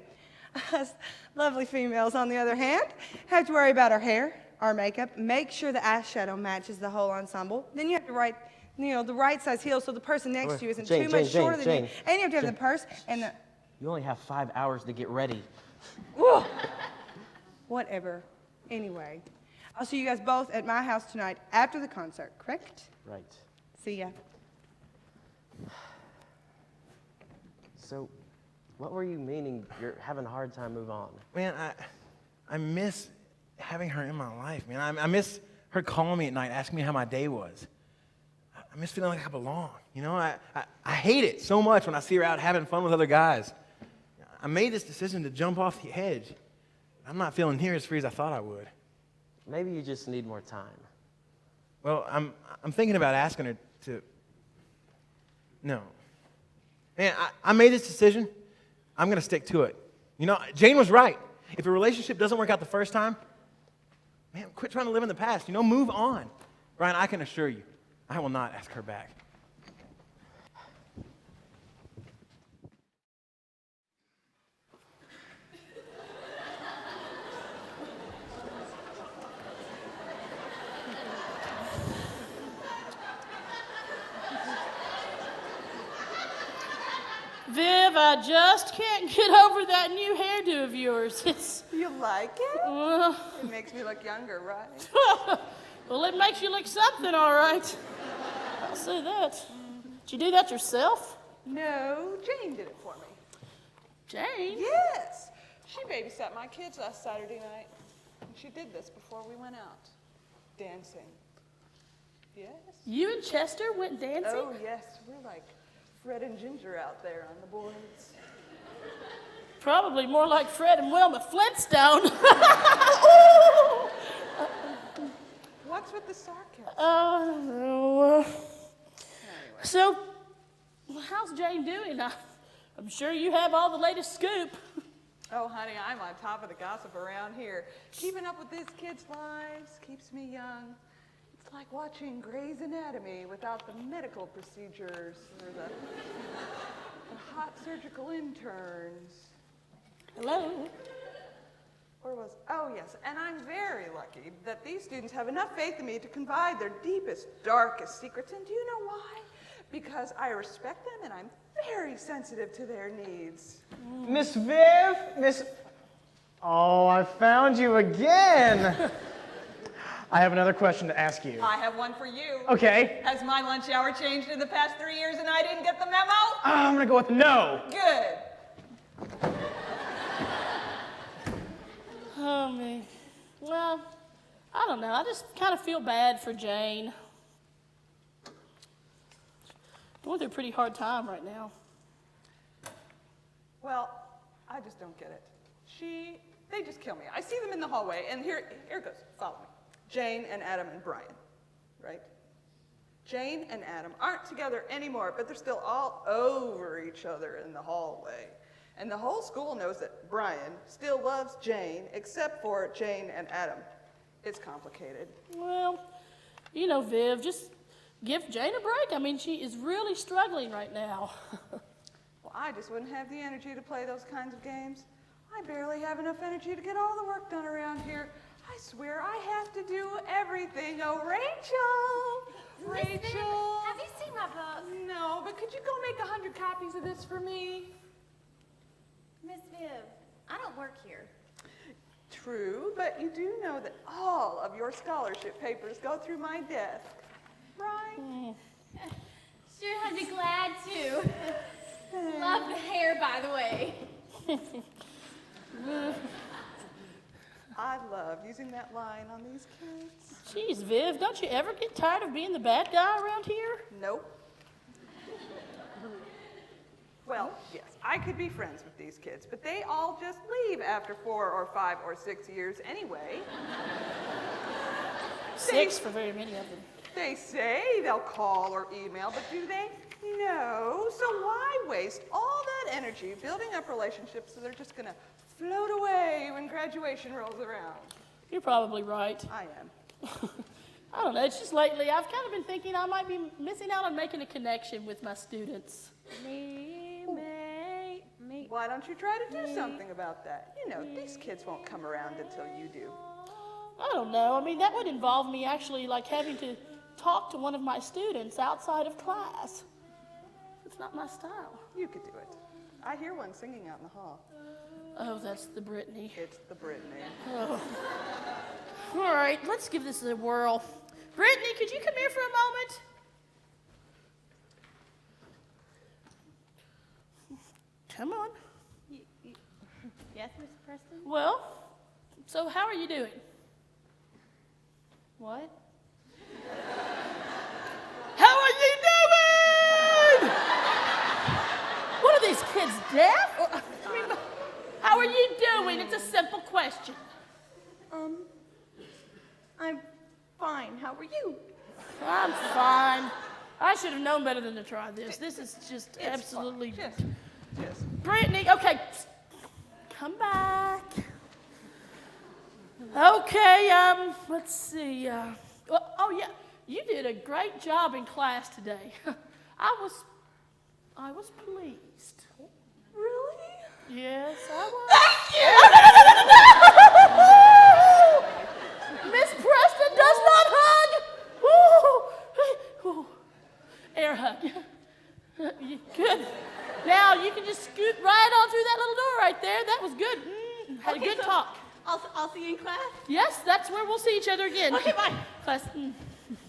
Us lovely females, on the other hand, have to worry about our hair, our makeup, make sure the eyeshadow matches the whole ensemble. Then you have to write, the right size heels so the person next to you isn't too much shorter than you. And you have to have the purse and the... You only have 5 hours to get ready. Whoa. Whatever. Anyway, I'll see you guys both at my house tonight after the concert, correct? Right. See ya. So, what were you meaning you're having a hard time move on? Man, I miss having her in my life, man. I miss her calling me at night, asking me how my day was. I miss feeling like I belong. I hate it so much when I see her out having fun with other guys. I made this decision to jump off the edge. I'm not feeling near as free as I thought I would. Maybe you just need more time. Well, I'm thinking about asking her to... No. Man, I made this decision. I'm going to stick to it. Jane was right. If a relationship doesn't work out the first time, man, quit trying to live in the past. Move on. Brian, I can assure you, I will not ask her back. Viv, I just can't get over that new hairdo of yours. You like it? Well, It makes me look younger, right? well, it makes you look something, all right. I'll say that. Did you do that yourself? No, Jane did it for me. Jane? Yes. She babysat my kids last Saturday night. And she did this before we went out. Dancing. Yes. You and Chester went dancing? Oh, yes. We're like Fred and Ginger out there on the boards. Probably more like Fred and Wilma Flintstone. What's with the sarcasm? I don't know. So, how's Jane doing? I'm sure you have all the latest scoop. Oh, honey, I'm on top of the gossip around here. Keeping up with these kids' lives keeps me young. It's like watching Grey's Anatomy without the medical procedures or the hot surgical interns. Hello? Oh, yes, and I'm very lucky that these students have enough faith in me to confide their deepest, darkest secrets. And do you know why? Because I respect them and I'm very sensitive to their needs. Miss Viv, Oh, I found you again. I have another question to ask you. I have one for you. Okay. Has my lunch hour changed in the past 3 years and I didn't get the memo? I'm gonna go with no. Good. Oh, me. Well, I don't know. I just kind of feel bad for Jane. Going through a pretty hard time right now. Well, I just don't get it. They just kill me. I see them in the hallway, and here it goes. Follow me. Jane and Adam and Brian, right? Jane and Adam aren't together anymore, but they're still all over each other in the hallway. And the whole school knows that Brian still loves Jane, except for Jane and Adam. It's complicated. Well, Viv, just give Jane a break. I mean, she is really struggling right now. Well, I just wouldn't have the energy to play those kinds of games. I barely have enough energy to get all the work done around here. I swear I have to do everything. Oh, Rachel! Rachel! Have you seen my book? No, but could you go make 100 copies of this for me? Miss Viv, I don't work here. True, but you do know that all of your scholarship papers go through my desk, right? Sure, I'd be glad to. Love the hair, by the way. I love using that line on these kids. Geez, Viv, don't you ever get tired of being the bad guy around here? Nope. Well, yes, I could be friends with these kids, but they all just leave after 4 or 5 or 6 years anyway. 6 for very many of them. They say they'll call or email, but do they? No. So why waste all that energy building up relationships so they're just going to float away when graduation rolls around? You're probably right. I am. I don't know, it's just lately I've kind of been thinking I might be missing out on making a connection with my students. Why don't you try to do something about that? You know, these kids won't come around until you do. I don't know. I mean, that would involve me actually like having to talk to one of my students outside of class. It's not my style. You could do it. I hear one singing out in the hall. Oh, that's the Brittany. It's the Brittany. Oh. All right, let's give this a whirl. Brittany, could you come here for a moment? Come on. Yes, Miss Preston? Well, so how are you doing? What? How are you doing? What are these kids, deaf? I mean, how are you doing? It's a simple question. I'm fine. How are you? I'm fine. I should have known better than to try this. This is just absolutely... Just. Brittany, okay, come back. Okay, let's see. Oh yeah, you did a great job in class today. I was pleased. Really? Yes, I was. Thank you! Miss Preston does not hug. Ooh. Air hug. Good. Now you can just scoot right on through that little door right there. That was good. Had a good talk. I'll see you in class. Yes, that's where we'll see each other again. Okay, bye. Class.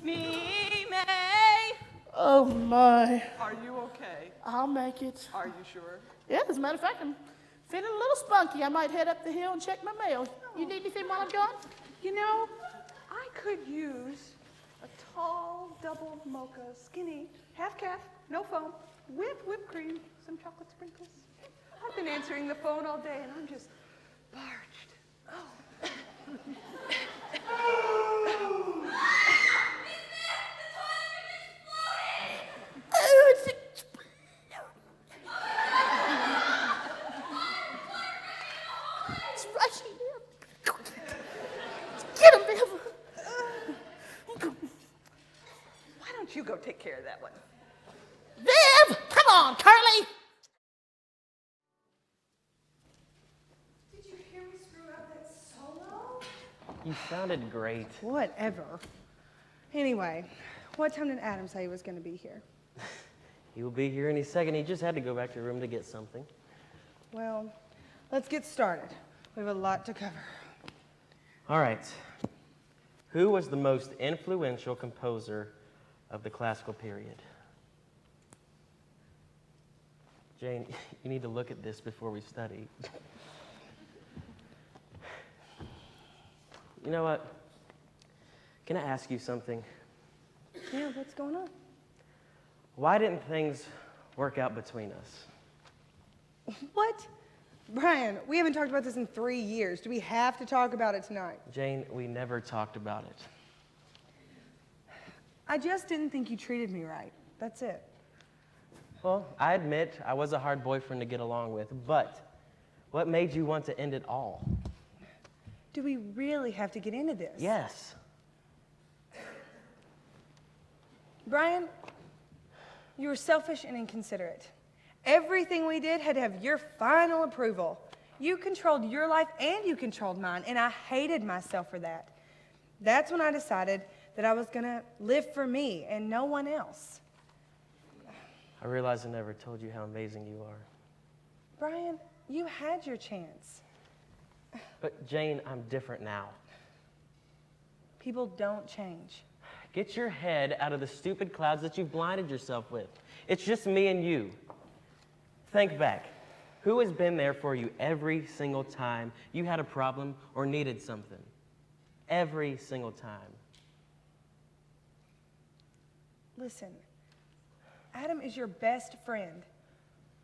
Me, May. Oh my. Are you okay? I'll make it. Are you sure? Yeah, as a matter of fact, I'm feeling a little spunky. I might head up the hill and check my mail. You need anything while I'm gone? You know, I could use a tall, double mocha, skinny, half calf, no foam, with whipped cream, some chocolate sprinkles. I've been answering the phone all day and I'm just parched. Oh. It's rushing in. Get him, Viv. Why don't you go take care of that one? Viv, come on, Carly. Did you hear me screw up that solo? You sounded great. Whatever. Anyway, what time did Adam say he was going to be here? He will be here any second. He just had to go back to the room to get something. Well, let's get started. We have a lot to cover. All right. Who was the most influential composer of the classical period? Jane, you need to look at this before we study. You know what? Can I ask you something? Yeah, what's going on? Why didn't things work out between us? What? Brian, we haven't talked about this in 3 years. Do we have to talk about it tonight? Jane, we never talked about it. I just didn't think you treated me right. That's it. Well, I admit I was a hard boyfriend to get along with, but what made you want to end it all? Do we really have to get into this? Yes. Brian, you were selfish and inconsiderate. Everything we did had to have your final approval. You controlled your life and you controlled mine, and I hated myself for that. That's when I decided that I was going to live for me and no one else. I realize I never told you how amazing you are. Brian, you had your chance. But Jane, I'm different now. People don't change. Get your head out of the stupid clouds that you've blinded yourself with. It's just me and you. Think back. Who has been there for you every single time you had a problem or needed something? Every single time. Listen, Adam is your best friend.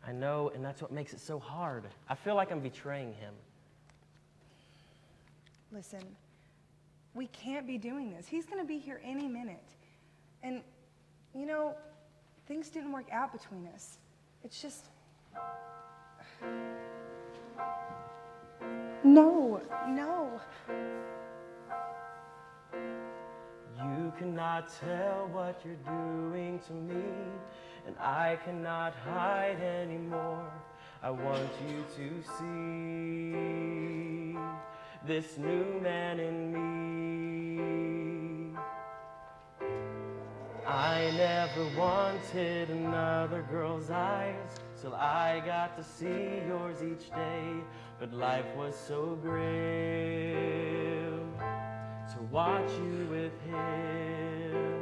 I know, and that's what makes it so hard. I feel like I'm betraying him. Listen, we can't be doing this. He's going to be here any minute. And, you know, things didn't work out between us. It's just... No. You cannot tell what you're doing to me, and I cannot hide anymore. I want you to see this new man in me. I never wanted another girl's eyes till I got to see yours each day, but life was so grim to watch you with him.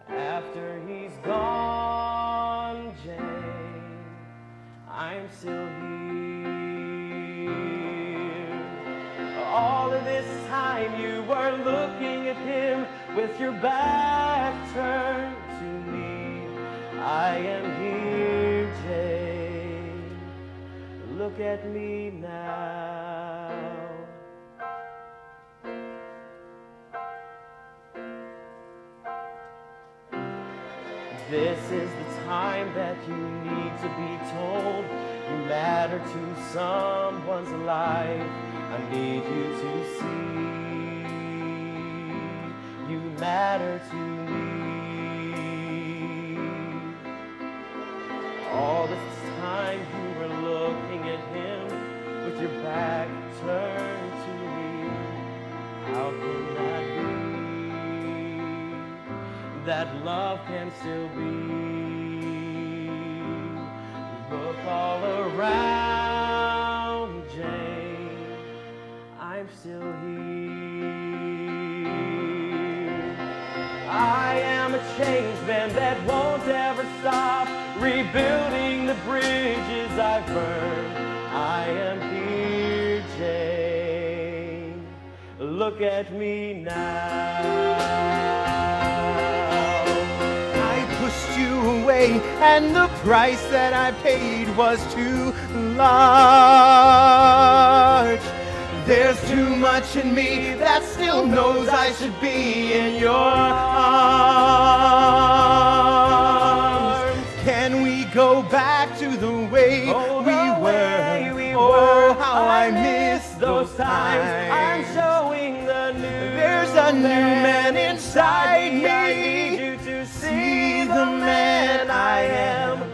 After he's gone, Jane, I'm still here. All of this time you were looking at him with your back turned to me. I am here, Jane. Look at me now. This is the time that you need to be told you matter to someone's life. I need you to see you matter to me. All this time you were looking at him with your back turned to me. How can that be? That love can still be. Look all around, Jane, I'm still here. I am a changed man that won't ever stop rebuilding the bridges I've burned. I am here, Jane. Look at me now. You away, and the price that I paid was too large. There's too much in me that still knows I should be in your arms. Can we go back to the way we were? Oh, how I miss those times. I'm showing the new. There's a new man inside me. I need you to see the man I am.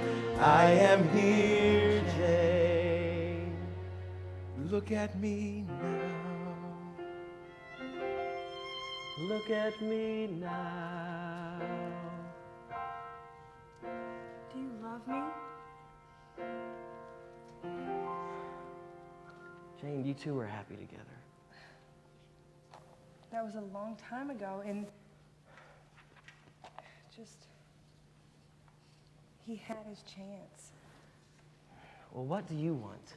I am here, Jane. Look at me now. Look at me now. Do you love me? Jane, you two were happy together. That was a long time ago, and just, he had his chance. Well, what do you want?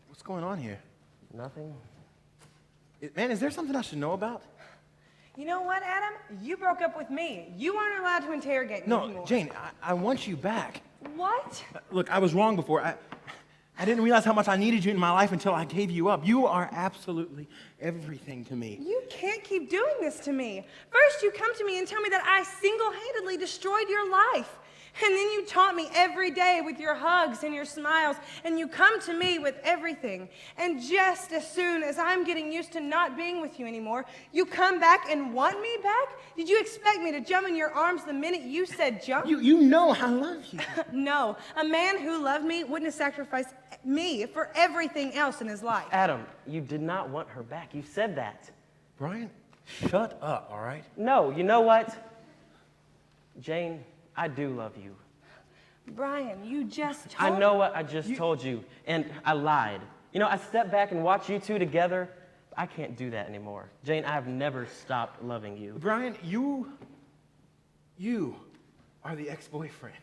What's going on here? Nothing. Man, is there something I should know about? You know what, Adam? You broke up with me. You aren't allowed to interrogate me anymore. No, Jane, I want you back. What? Look, I was wrong before. I didn't realize how much I needed you in my life until I gave you up. You are absolutely everything to me. You can't keep doing this to me. First, you come to me and tell me that I single-handedly destroyed your life. And then you taunt me every day with your hugs and your smiles, and you come to me with everything. And just as soon as I'm getting used to not being with you anymore, you come back and want me back? Did you expect me to jump in your arms the minute you said jump? You know I love you. No, a man who loved me wouldn't have sacrificed me for everything else in his life. Adam, you did not want her back. You said that. Brian, shut up, all right? No, you know what? Jane, I do love you. Brian, you just told I know what I just told you, and I lied. You know, I stepped back and watched you two together. I can't do that anymore. Jane, I've never stopped loving you. Brian, you are the ex-boyfriend.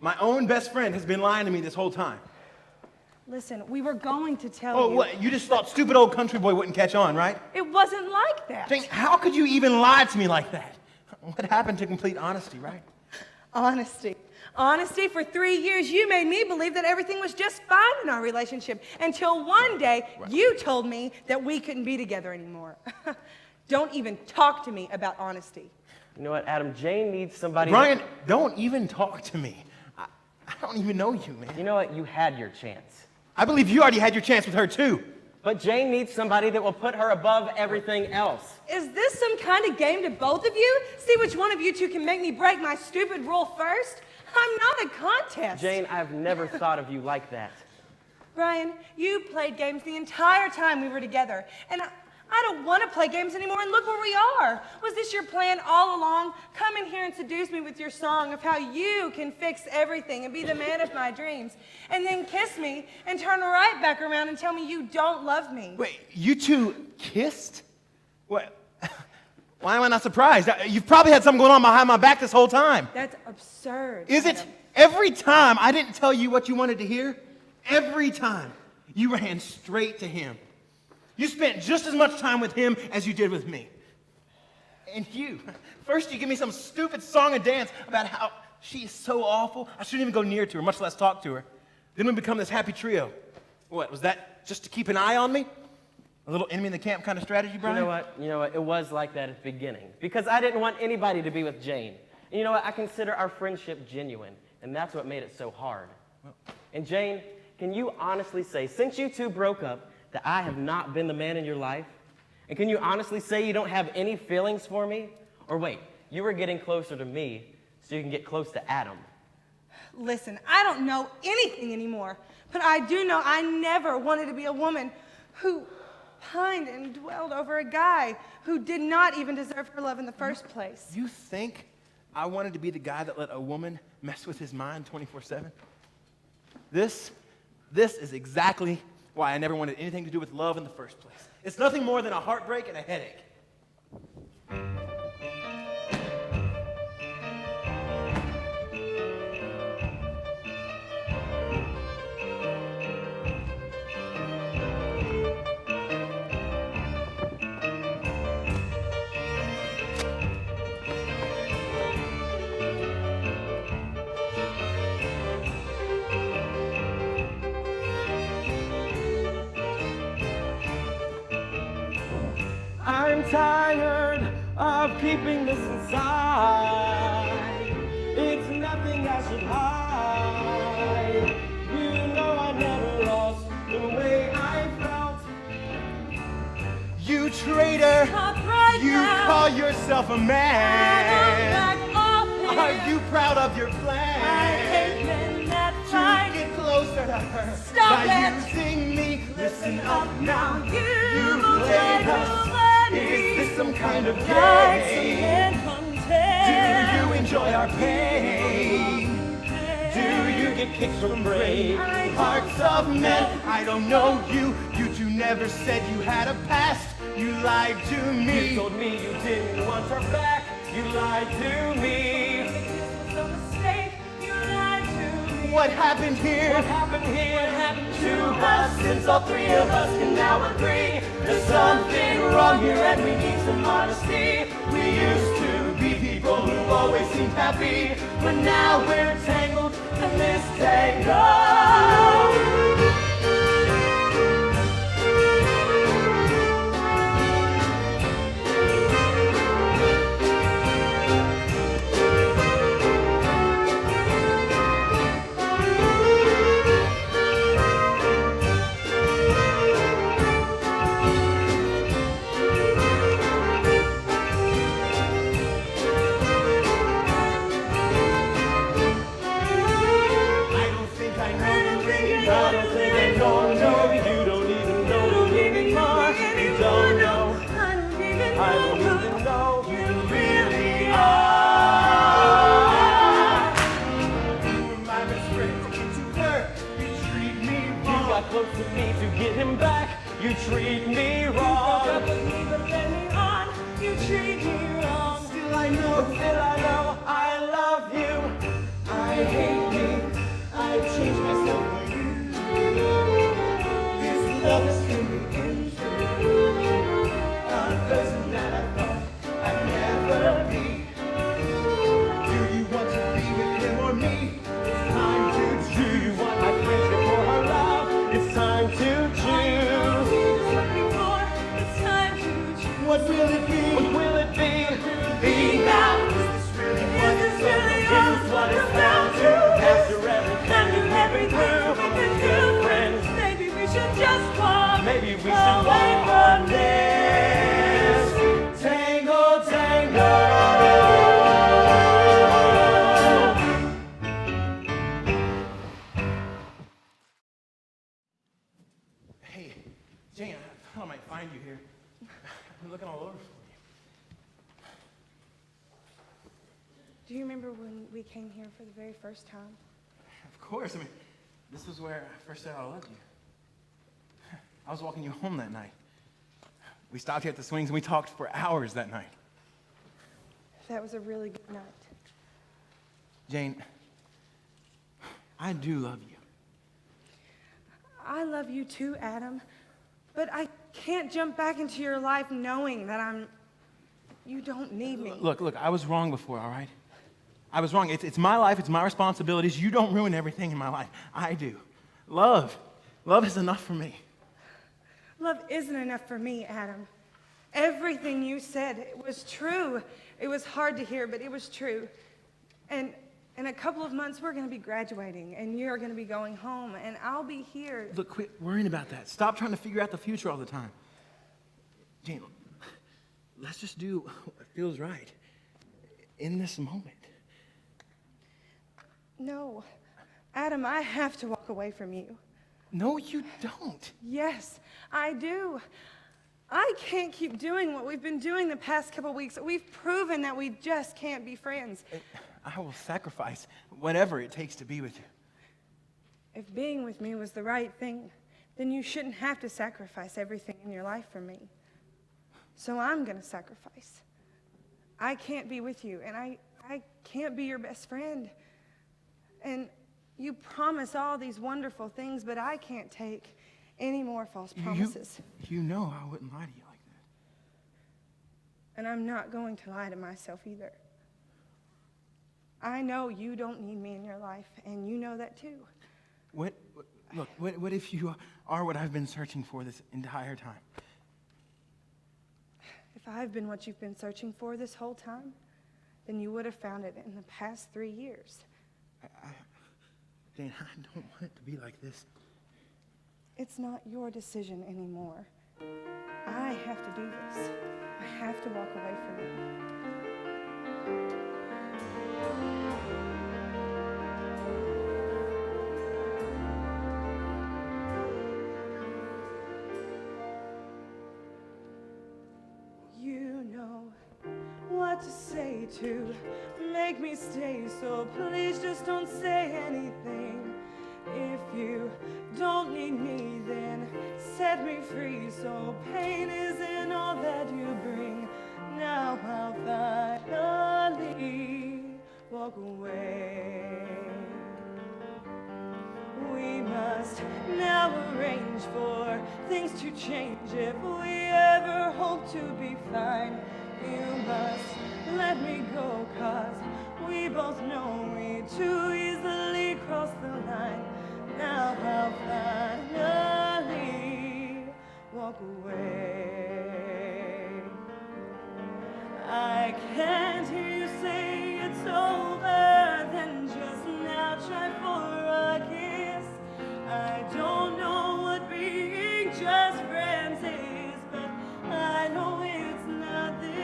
My own best friend has been lying to me this whole time. Listen, we were going to tell Oh, you. what? You just thought stupid old country boy wouldn't catch on, right? It wasn't like that. Jane, how could you even lie to me like that? What happened to complete honesty, right? Honesty. Honesty, for 3 years, you made me believe that everything was just fine in our relationship until one day you told me that we couldn't be together anymore. Don't even talk to me about honesty. You know what, Adam? Jane needs somebody. Brian, don't even talk to me. I don't even know you, man. You know what? You had your chance. I believe you already had your chance with her, too. But Jane needs somebody that will put her above everything else. Is this some kind of game to both of you? See which one of you two can make me break my stupid rule first? I'm not a contest. Jane, I've never thought of you like that. Brian, you played games the entire time we were together, and I don't want to play games anymore, and look where we are. Was this your plan all along? Come in here and seduce me with your song of how you can fix everything and be the man of my dreams, and then kiss me and turn right back around and tell me you don't love me. Wait, you two kissed? What? Why am I not surprised? You've probably had something going on behind my back this whole time. That's absurd. Is it? Adam. Every time I didn't tell you what you wanted to hear, every time you ran straight to him. You spent just as much time with him as you did with me. And you, first you give me some stupid song and dance about how she is so awful, I shouldn't even go near to her, much less talk to her. Then we become this happy trio. What, was that just to keep an eye on me? A little enemy in the camp kind of strategy, Brian? You know what? It was like that at the beginning. Because I didn't want anybody to be with Jane. And you know what? I consider our friendship genuine. And that's what made it so hard. And Jane, can you honestly say, since you two broke up, that I have not been the man in your life? And can you honestly say you don't have any feelings for me? Or wait, you were getting closer to me so you can get close to Adam. Listen, I don't know anything anymore, but I do know I never wanted to be a woman who pined and dwelled over a guy who did not even deserve her love in the first place. You think I wanted to be the guy that let a woman mess with his mind 24/7? This is exactly why I never wanted anything to do with love in the first place. It's nothing more than a heartbreak and a headache. I'm tired of keeping this inside. It's nothing I should hide. You know I never lost the way I felt. You traitor! Right You now. call yourself a man! Are you proud of your plan? To get closer to her Stop by it. using me. Listen up now. You played us. Is this some kind of game? Do you enjoy our pain? Do you get kicks from brave hearts of men? I don't know you. You two never said you had a past. You lied to me. You told me you didn't want her back. You lied to me. What happened here? What happened here? What happened To us, since all three of us can now agree there's something wrong here and we need some honesty. We used to be people who always seemed happy, but now we're tangled in this tangle. Close to me to get him back. You treat me wrong. You broke up with me, but let me on. You treat me wrong. Still I know I love you. I hate me. I changed myself for you. love is truly untrue. I'm a person that I thought I'd never be. Do you want to be with him or me? It's time to choose. Do you want my friendship or her love? It's time to choose. It's time to choose. What will it be? What will it be? Be now. Is this really what it's all about? What it's down to? After everything we've been through, friends, Maybe we should just walk. maybe we should walk on this. Tango, tango. Hey, Jane, I thought I might find you here. I've been looking all over for you. Do you remember when we came here for the very first time? Of course, I mean, this was where I first said I loved you. I was walking you home that night. We stopped here at the swings and we talked for hours that night. That was a really good night. Jane, I do love you. I love you too, Adam. But I can't jump back into your life knowing that you don't need me. Look, I was wrong before, all right? I was wrong. It's my life, it's my responsibilities. You don't ruin everything in my life. I do. Love is enough for me. Love isn't enough for me, Adam. Everything you said, it was true. It was hard to hear, but it was true. And in a couple of months, we're going to be graduating, and you're going to be going home, and I'll be here. Look, quit worrying about that. Stop trying to figure out the future all the time. Jane, let's just do what feels right in this moment. No. Adam, I have to walk away from you. No, you don't. Yes, I do. I can't keep doing what we've been doing the past couple weeks. We've proven that we just can't be friends. I will sacrifice whatever it takes to be with you. If being with me was the right thing, then you shouldn't have to sacrifice everything in your life for me. So I'm going to sacrifice. I can't be with you, and I can't be your best friend. And you promise all these wonderful things, but I can't take any more false promises. You know I wouldn't lie to you like that. And I'm not going to lie to myself either. I know you don't need me in your life, and you know that too. What if you are what I've been searching for this entire time? If I've been what you've been searching for this whole time, then you would have found it in the past 3 years. Jane, I don't want it to be like this. It's not your decision anymore. I have to do this. I have to walk away from you. You know what to say to make me stay, so please just don't say anything. If you don't need me, then set me free, so pain isn't all that you bring. Now I'll finally walk away. We must now arrange for things to change if we ever hope to be fine. You must let me go, 'cause we both know we too easily cross the line. Now I'll finally walk away. I can't hear you say it's over, then just now try for a kiss. I don't know what being just friends is, but I know it's not this.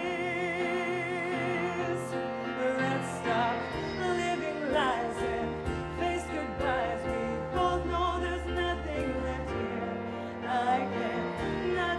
Let's stop living lies and face goodbyes. We both know there's nothing left here. I cannot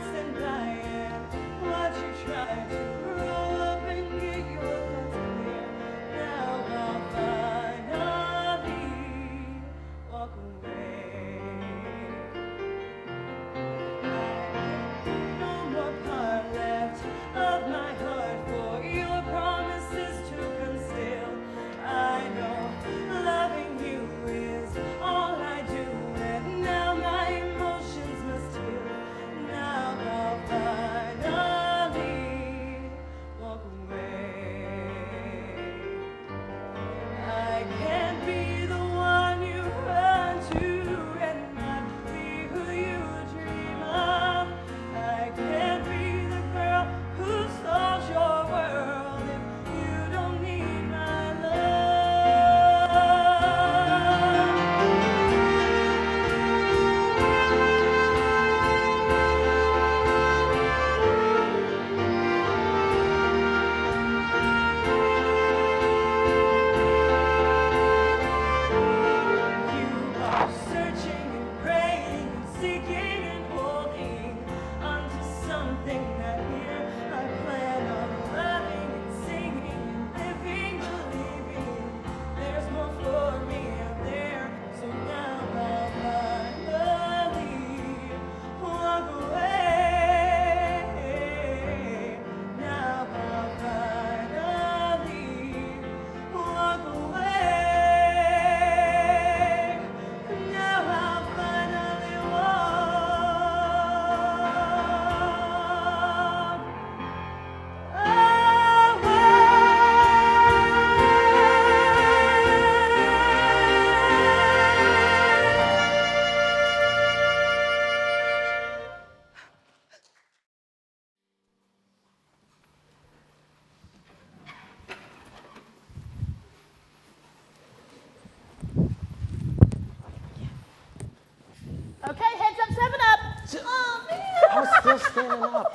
thing not here. I plan on loving and singing and living, believing there's more for me out there. So now I'll finally walk away. Now I'll finally walk away. Now I'll finally Okay, heads up, 7 up. I was still standing up.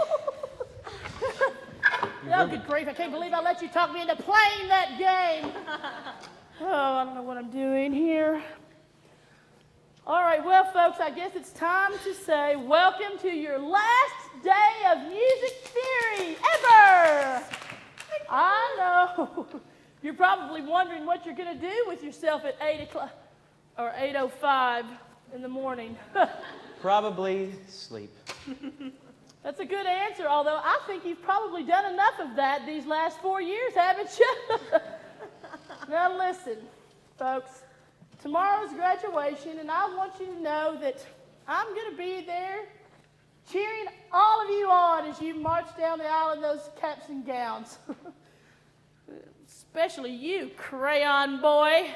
Oh, good grief, I can't believe I let you talk me into playing that game. Oh, I don't know what I'm doing here. All right, well, folks, I guess it's time to say welcome to your last day of music theory ever. I know. You're probably wondering what you're going to do with yourself at 8 o'clock or 8:05 in the morning. Probably sleep. That's a good answer, although I think you've probably done enough of that these last 4 years, haven't you? Now listen, folks, tomorrow's graduation, and I want you to know that I'm going to be there cheering all of you on as you march down the aisle in those caps and gowns. Especially you, crayon boy.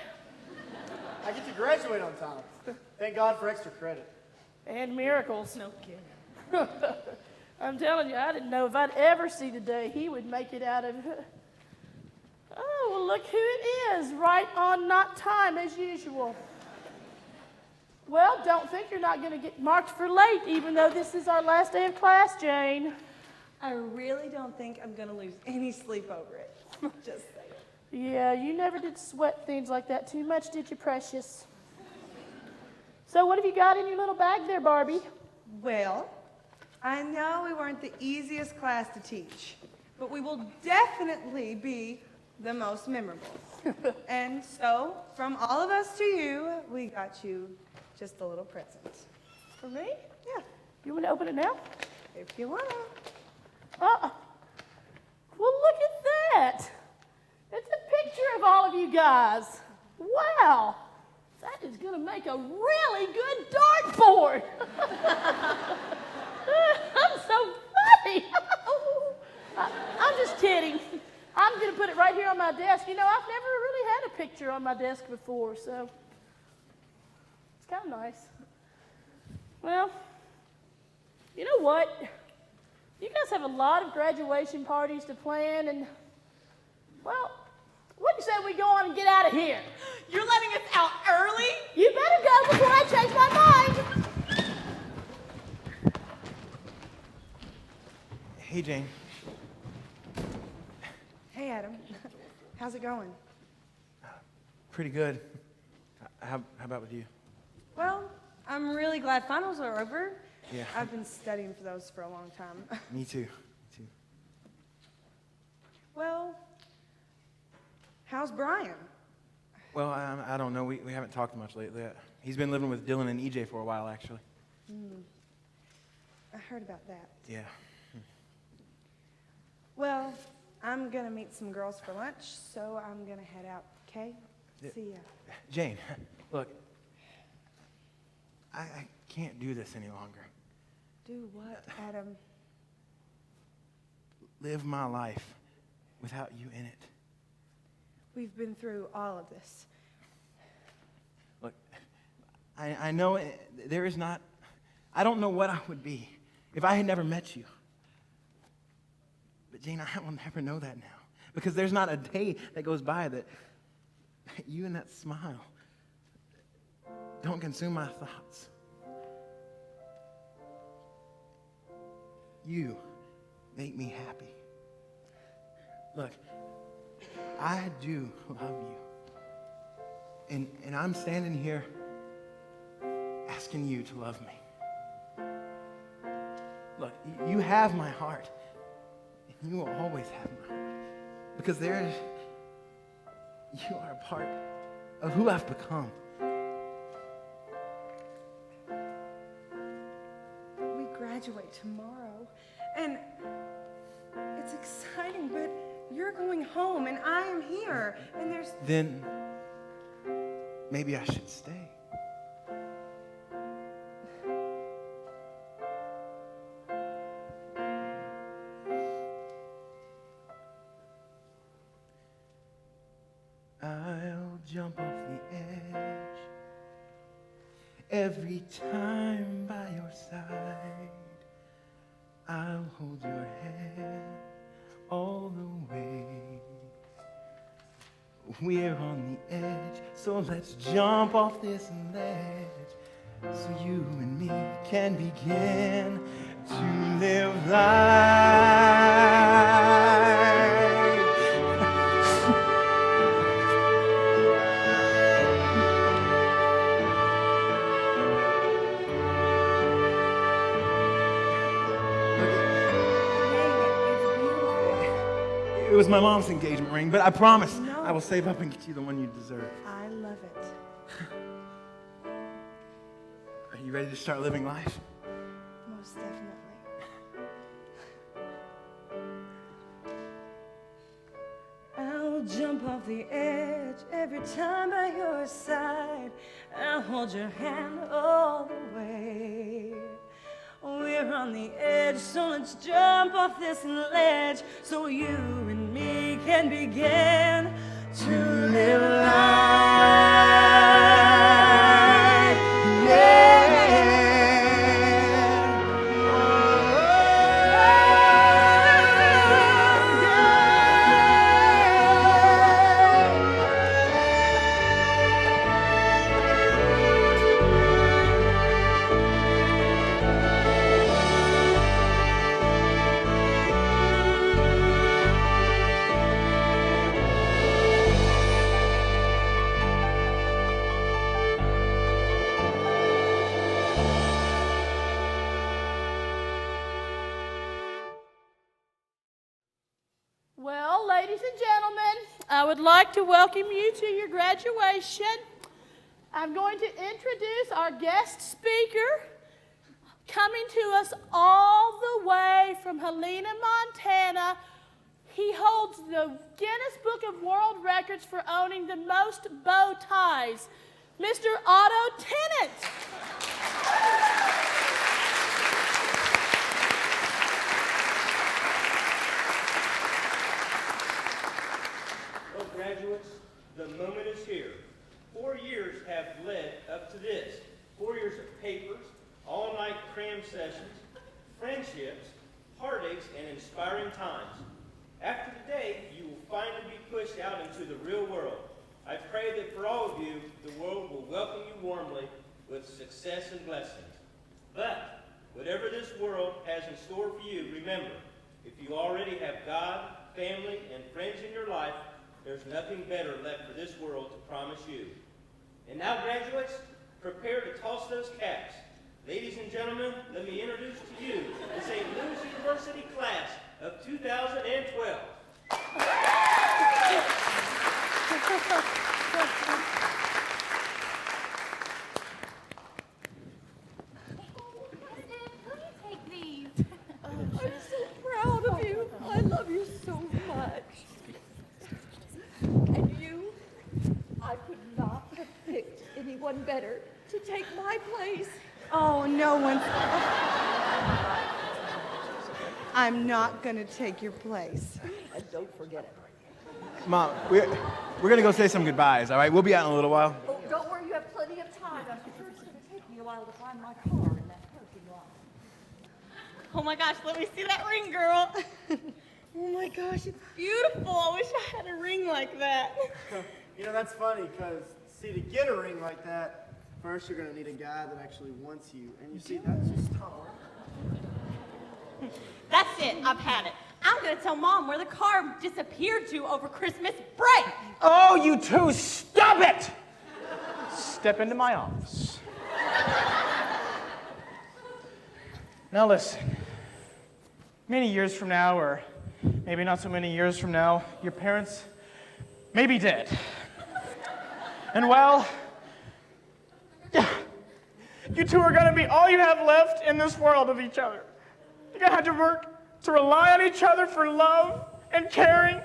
I get to graduate on time. Thank God for extra credit. And miracles. No kidding. I'm telling you, I didn't know if I'd ever see the day he would make it out of. Oh, well, look who it is, right on not time as usual. Well, don't think you're not going to get marked for late, even though this is our last day of class, Jane. I really don't think I'm gonna lose any sleep over it. Just saying. Yeah, you never did sweat things like that too much, did you, precious? So what have you got in your little bag there, Barbie? Well, I know we weren't the easiest class to teach, but we will definitely be the most memorable. And so, from all of us to you, we got you just a little present. For me? Yeah, You want to open it now? if you wanna. Well, look at that. It's a picture of all of you guys. Wow. That is going to make a really good dartboard. I'm so funny. I'm just kidding. I'm going to put it right here on my desk. You know, I've never really had a picture on my desk before, so it's kind of nice. Well, you know what? You guys have a lot of graduation parties to plan, and, well, what do you say we go on and get out of here? You're letting us out early? You better go before I change my mind. Hey, Jane. Hey, Adam. How's it going? Pretty good. How about with you? Well, I'm really glad finals are over. Yeah. I've been studying for those for a long time. Me too. Well, how's Brian? Well, I don't know. We haven't talked much lately. He's been living with Dylan and EJ for a while, actually. I heard about that. Yeah. Well, I'm gonna meet some girls for lunch, so I'm gonna head out, okay? Yeah. See ya. Jane, look. I can't do this any longer. Do what, Adam? Live my life without you in it. We've been through all of this. Look, I know there is not, I don't know what I would be if I had never met you. But Jane, I will never know that now. Because there's not a day that goes by that you and that smile don't consume my thoughts. You make me happy. Look, I do love you. And I'm standing here asking you to love me. Look, you have my heart. And you will always have my heart. Because you are a part of who I've become. We graduate tomorrow, and it's exciting, but you're going home, and I am here, and there's... Then maybe I should stay. I'll jump off the edge every time by your side. I'll hold your hand all the way. We're on the edge, so let's jump off this ledge so you and me can begin to live life. It was my mom's engagement ring, but I promise I will save up and get you the one you deserve. I love it. Are you ready to start living life? Most definitely. I'll jump off the edge every time by your side. I'll hold your hand all the way. We're on the edge, so let's jump off this ledge so you and me can begin to live life. Well, ladies and gentlemen, I would like to welcome you to your graduation. I'm going to introduce our guest speaker, coming to us all the way from Helena, Montana. He holds the Guinness Book of World Records for owning the most bow ties, Mr. Otto Tennant. Well, graduates, the moment is here. 4 years have led up to this. 4 years of papers, all-night cram sessions, friendships, heartaches, and inspiring times. After today, you will finally be pushed out into the real world. I pray that for all of you, the world will welcome you warmly with success and blessings. But whatever this world has in store for you, remember, if you already have God, family, and friends in your life, there's nothing better left for this world to promise you. And now, graduates, prepare to toss those caps. Ladies and gentlemen, let me introduce to you the St. Louis University class of 2012. I'm so proud of you. I love you so much. And you, I could not have picked anyone better to take my place. Oh, no one's... I'm not going to take your place. And don't forget it. Mom, we're going to go say some goodbyes, all right? We'll be out in a little while. Oh, don't worry, you have plenty of time. I'm sure it's going to take me a while to find my car in that parking lot. Oh my gosh, let me see that ring, girl. Oh my gosh, it's beautiful. I wish I had a ring like that. You know, that's funny, because, see, to get a ring like that, first you're going to need a guy that actually wants you. And you see, that's just not working. That's it. I've had it. I'm going to tell Mom where the car disappeared to over Christmas break. Oh, you two, stop it! Step into my office. Now listen, many years from now, or maybe not so many years from now, your parents may be dead. And well, you two are gonna be all you have left in this world of each other. You're gonna have to work to rely on each other for love and caring,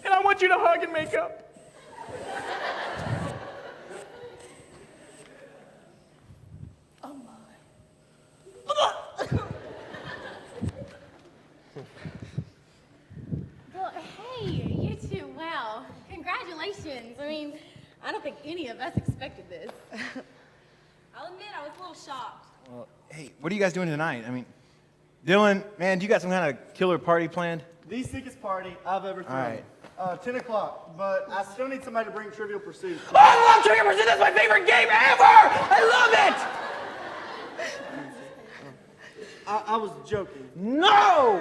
and I want you to hug and make up. Oh my. Well, hey, you two, wow. Congratulations. I mean, I don't think any of us expected this. I'll admit I was a little shocked. Well, hey, what are you guys doing tonight? I mean, Dylan, man, do you got some kind of killer party planned? The sickest party I've ever thrown. All right. 10 o'clock, but I still need somebody to bring Trivial Pursuit. Oh, I love Trivial Pursuit. That's my favorite game ever. I love it. I was joking. No.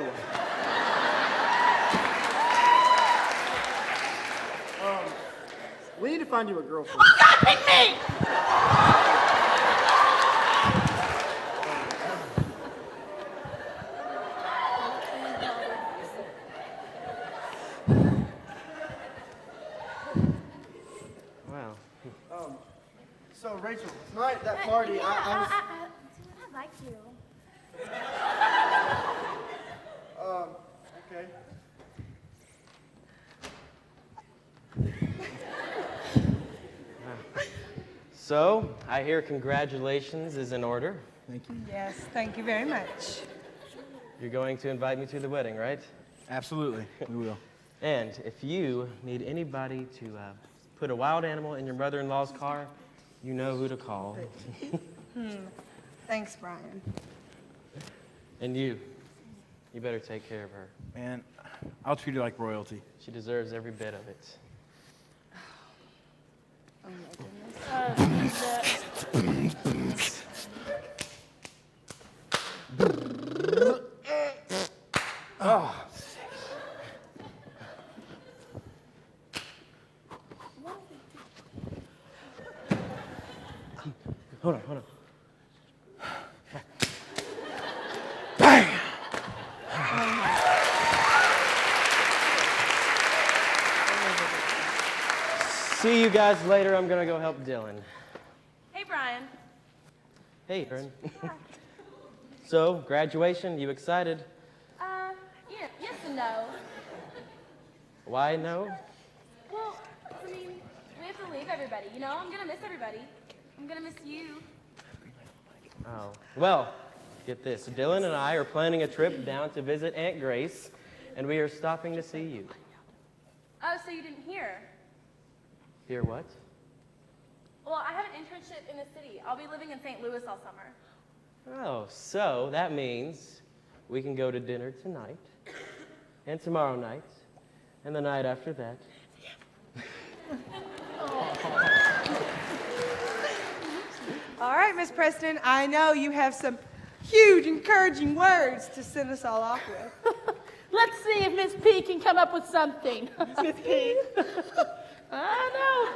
We need to find you a girlfriend. Oh, God, pick me! Wow. So, Rachel, tonight at that party, I was... I like you. Okay. So, I hear congratulations is in order. Thank you. Yes, thank you very much. You're going to invite me to the wedding, right? Absolutely, we will. And if you need anybody to put a wild animal in your mother-in-law's car, you know who to call. Thanks, Brian. And you better take care of her. Man, I'll treat her like royalty. She deserves every bit of it. Oh my goodness. Oh. Hold on. Bang! See you guys later. I'm gonna go help Dylan. Hey, Brian. Hey, Aaron. So, graduation, you excited? Yeah, yes and no. Why no? Well, I mean, we have to leave everybody, you know? I'm gonna miss everybody. I'm gonna miss you. Oh. Well, get this. Dylan and I are planning a trip down to visit Aunt Grace, and we are stopping to see you. Oh, so you didn't hear? Hear what? Well, I have an internship in the city. I'll be living in St. Louis all summer. Oh, so that means we can go to dinner tonight, and tomorrow night, and the night after that. All right, Miss Preston, I know you have some huge encouraging words to send us all off with. Let's see if Miss P can come up with something. Miss P. I know.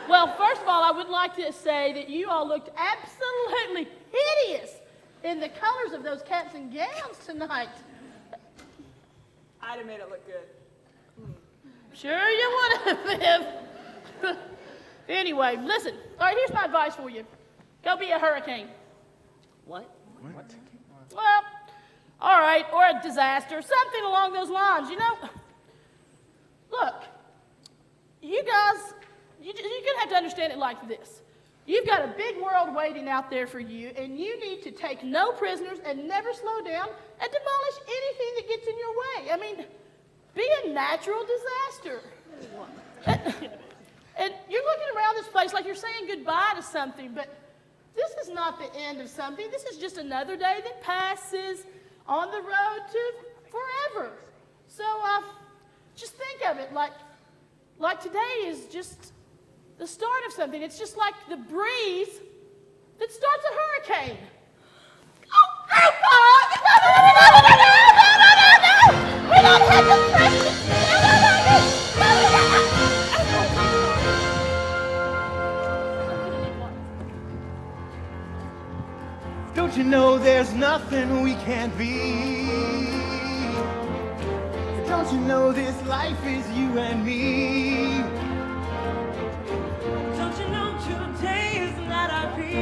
Well, first of all, I would like to say that you all looked absolutely hideous in the colors of those caps and gowns tonight. I'd have made it look good. Sure you would have. Anyway, listen. All right, here's my advice for you. Go be a hurricane. What? Well, all right, or a disaster, something along those lines, you know? Look, you guys, you're gonna have to understand it like this. You've got a big world waiting out there for you, and you need to take no prisoners and never slow down and demolish anything that gets in your way. I mean, be a natural disaster. And you're looking around this place like you're saying goodbye to something, but this is not the end of something. This is just another day that passes on the road to forever. So just think of it like today is just the start of something. It's just like the breeze that starts a hurricane. Oh, God! No! We don't have to practice! Don't you know there's nothing we can't be? Don't you know this life is you and me? Don't you know today is not our peak?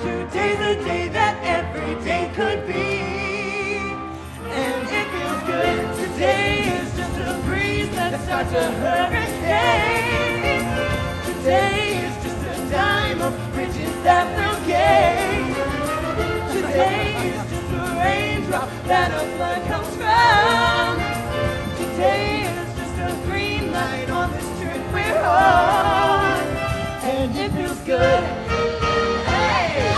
Today's a day that every day could be. And it feels good. Today is just a breeze that starts a hurricane. Today is just a dime of riches that will gain. Today is just a raindrop that a flood comes from. Today is just a green light on this trip we're on. And it feels good. Hey!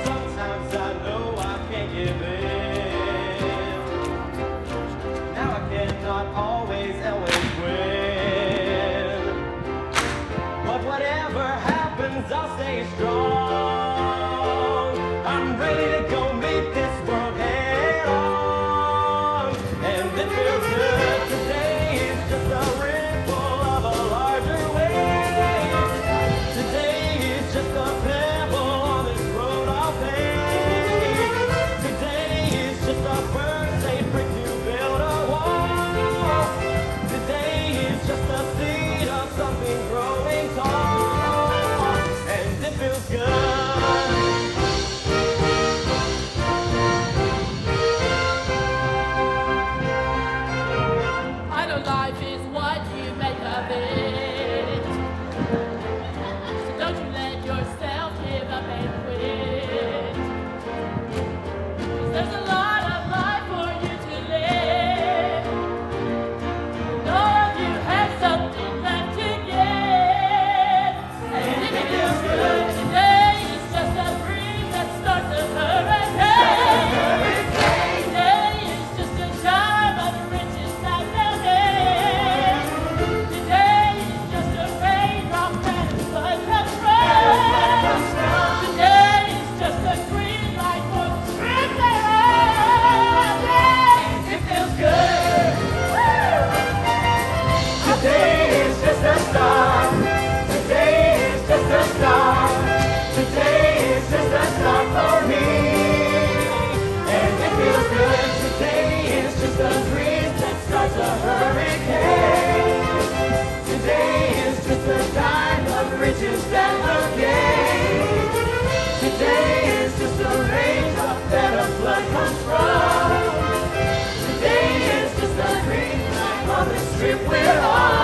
Sometimes I know I can't give in. Now I cannot always win. But whatever happens, I'll stay strong. I'm ready to go meet this world head on. And it feels good. Today is just a ripple of a larger wave. Today is just a pebble on this road I'll take. Today is just a first aid brick to build a wall. Today is just a seed of something growing tall. And it feels good. I know life is what you make of it. So don't you let yourself give up and quit. 'Cause there's a lot of life for you to live. And all of you have something left to give. And if it feels good today, it's just a breeze that starts a hurricane. Today is just a time of riches that will gain. Today is just a raindrop that a flood comes from. Today is just a green light for the trip they're on. It feels good. Today is just a start. Today is just a start. Today is just a start for me. And it feels good. Today is just a breeze that starts a hurricane. Today is just a dime of riches that will gain. Today is just a raindrop that a flood comes from. Today is just a green light on this trip we're on.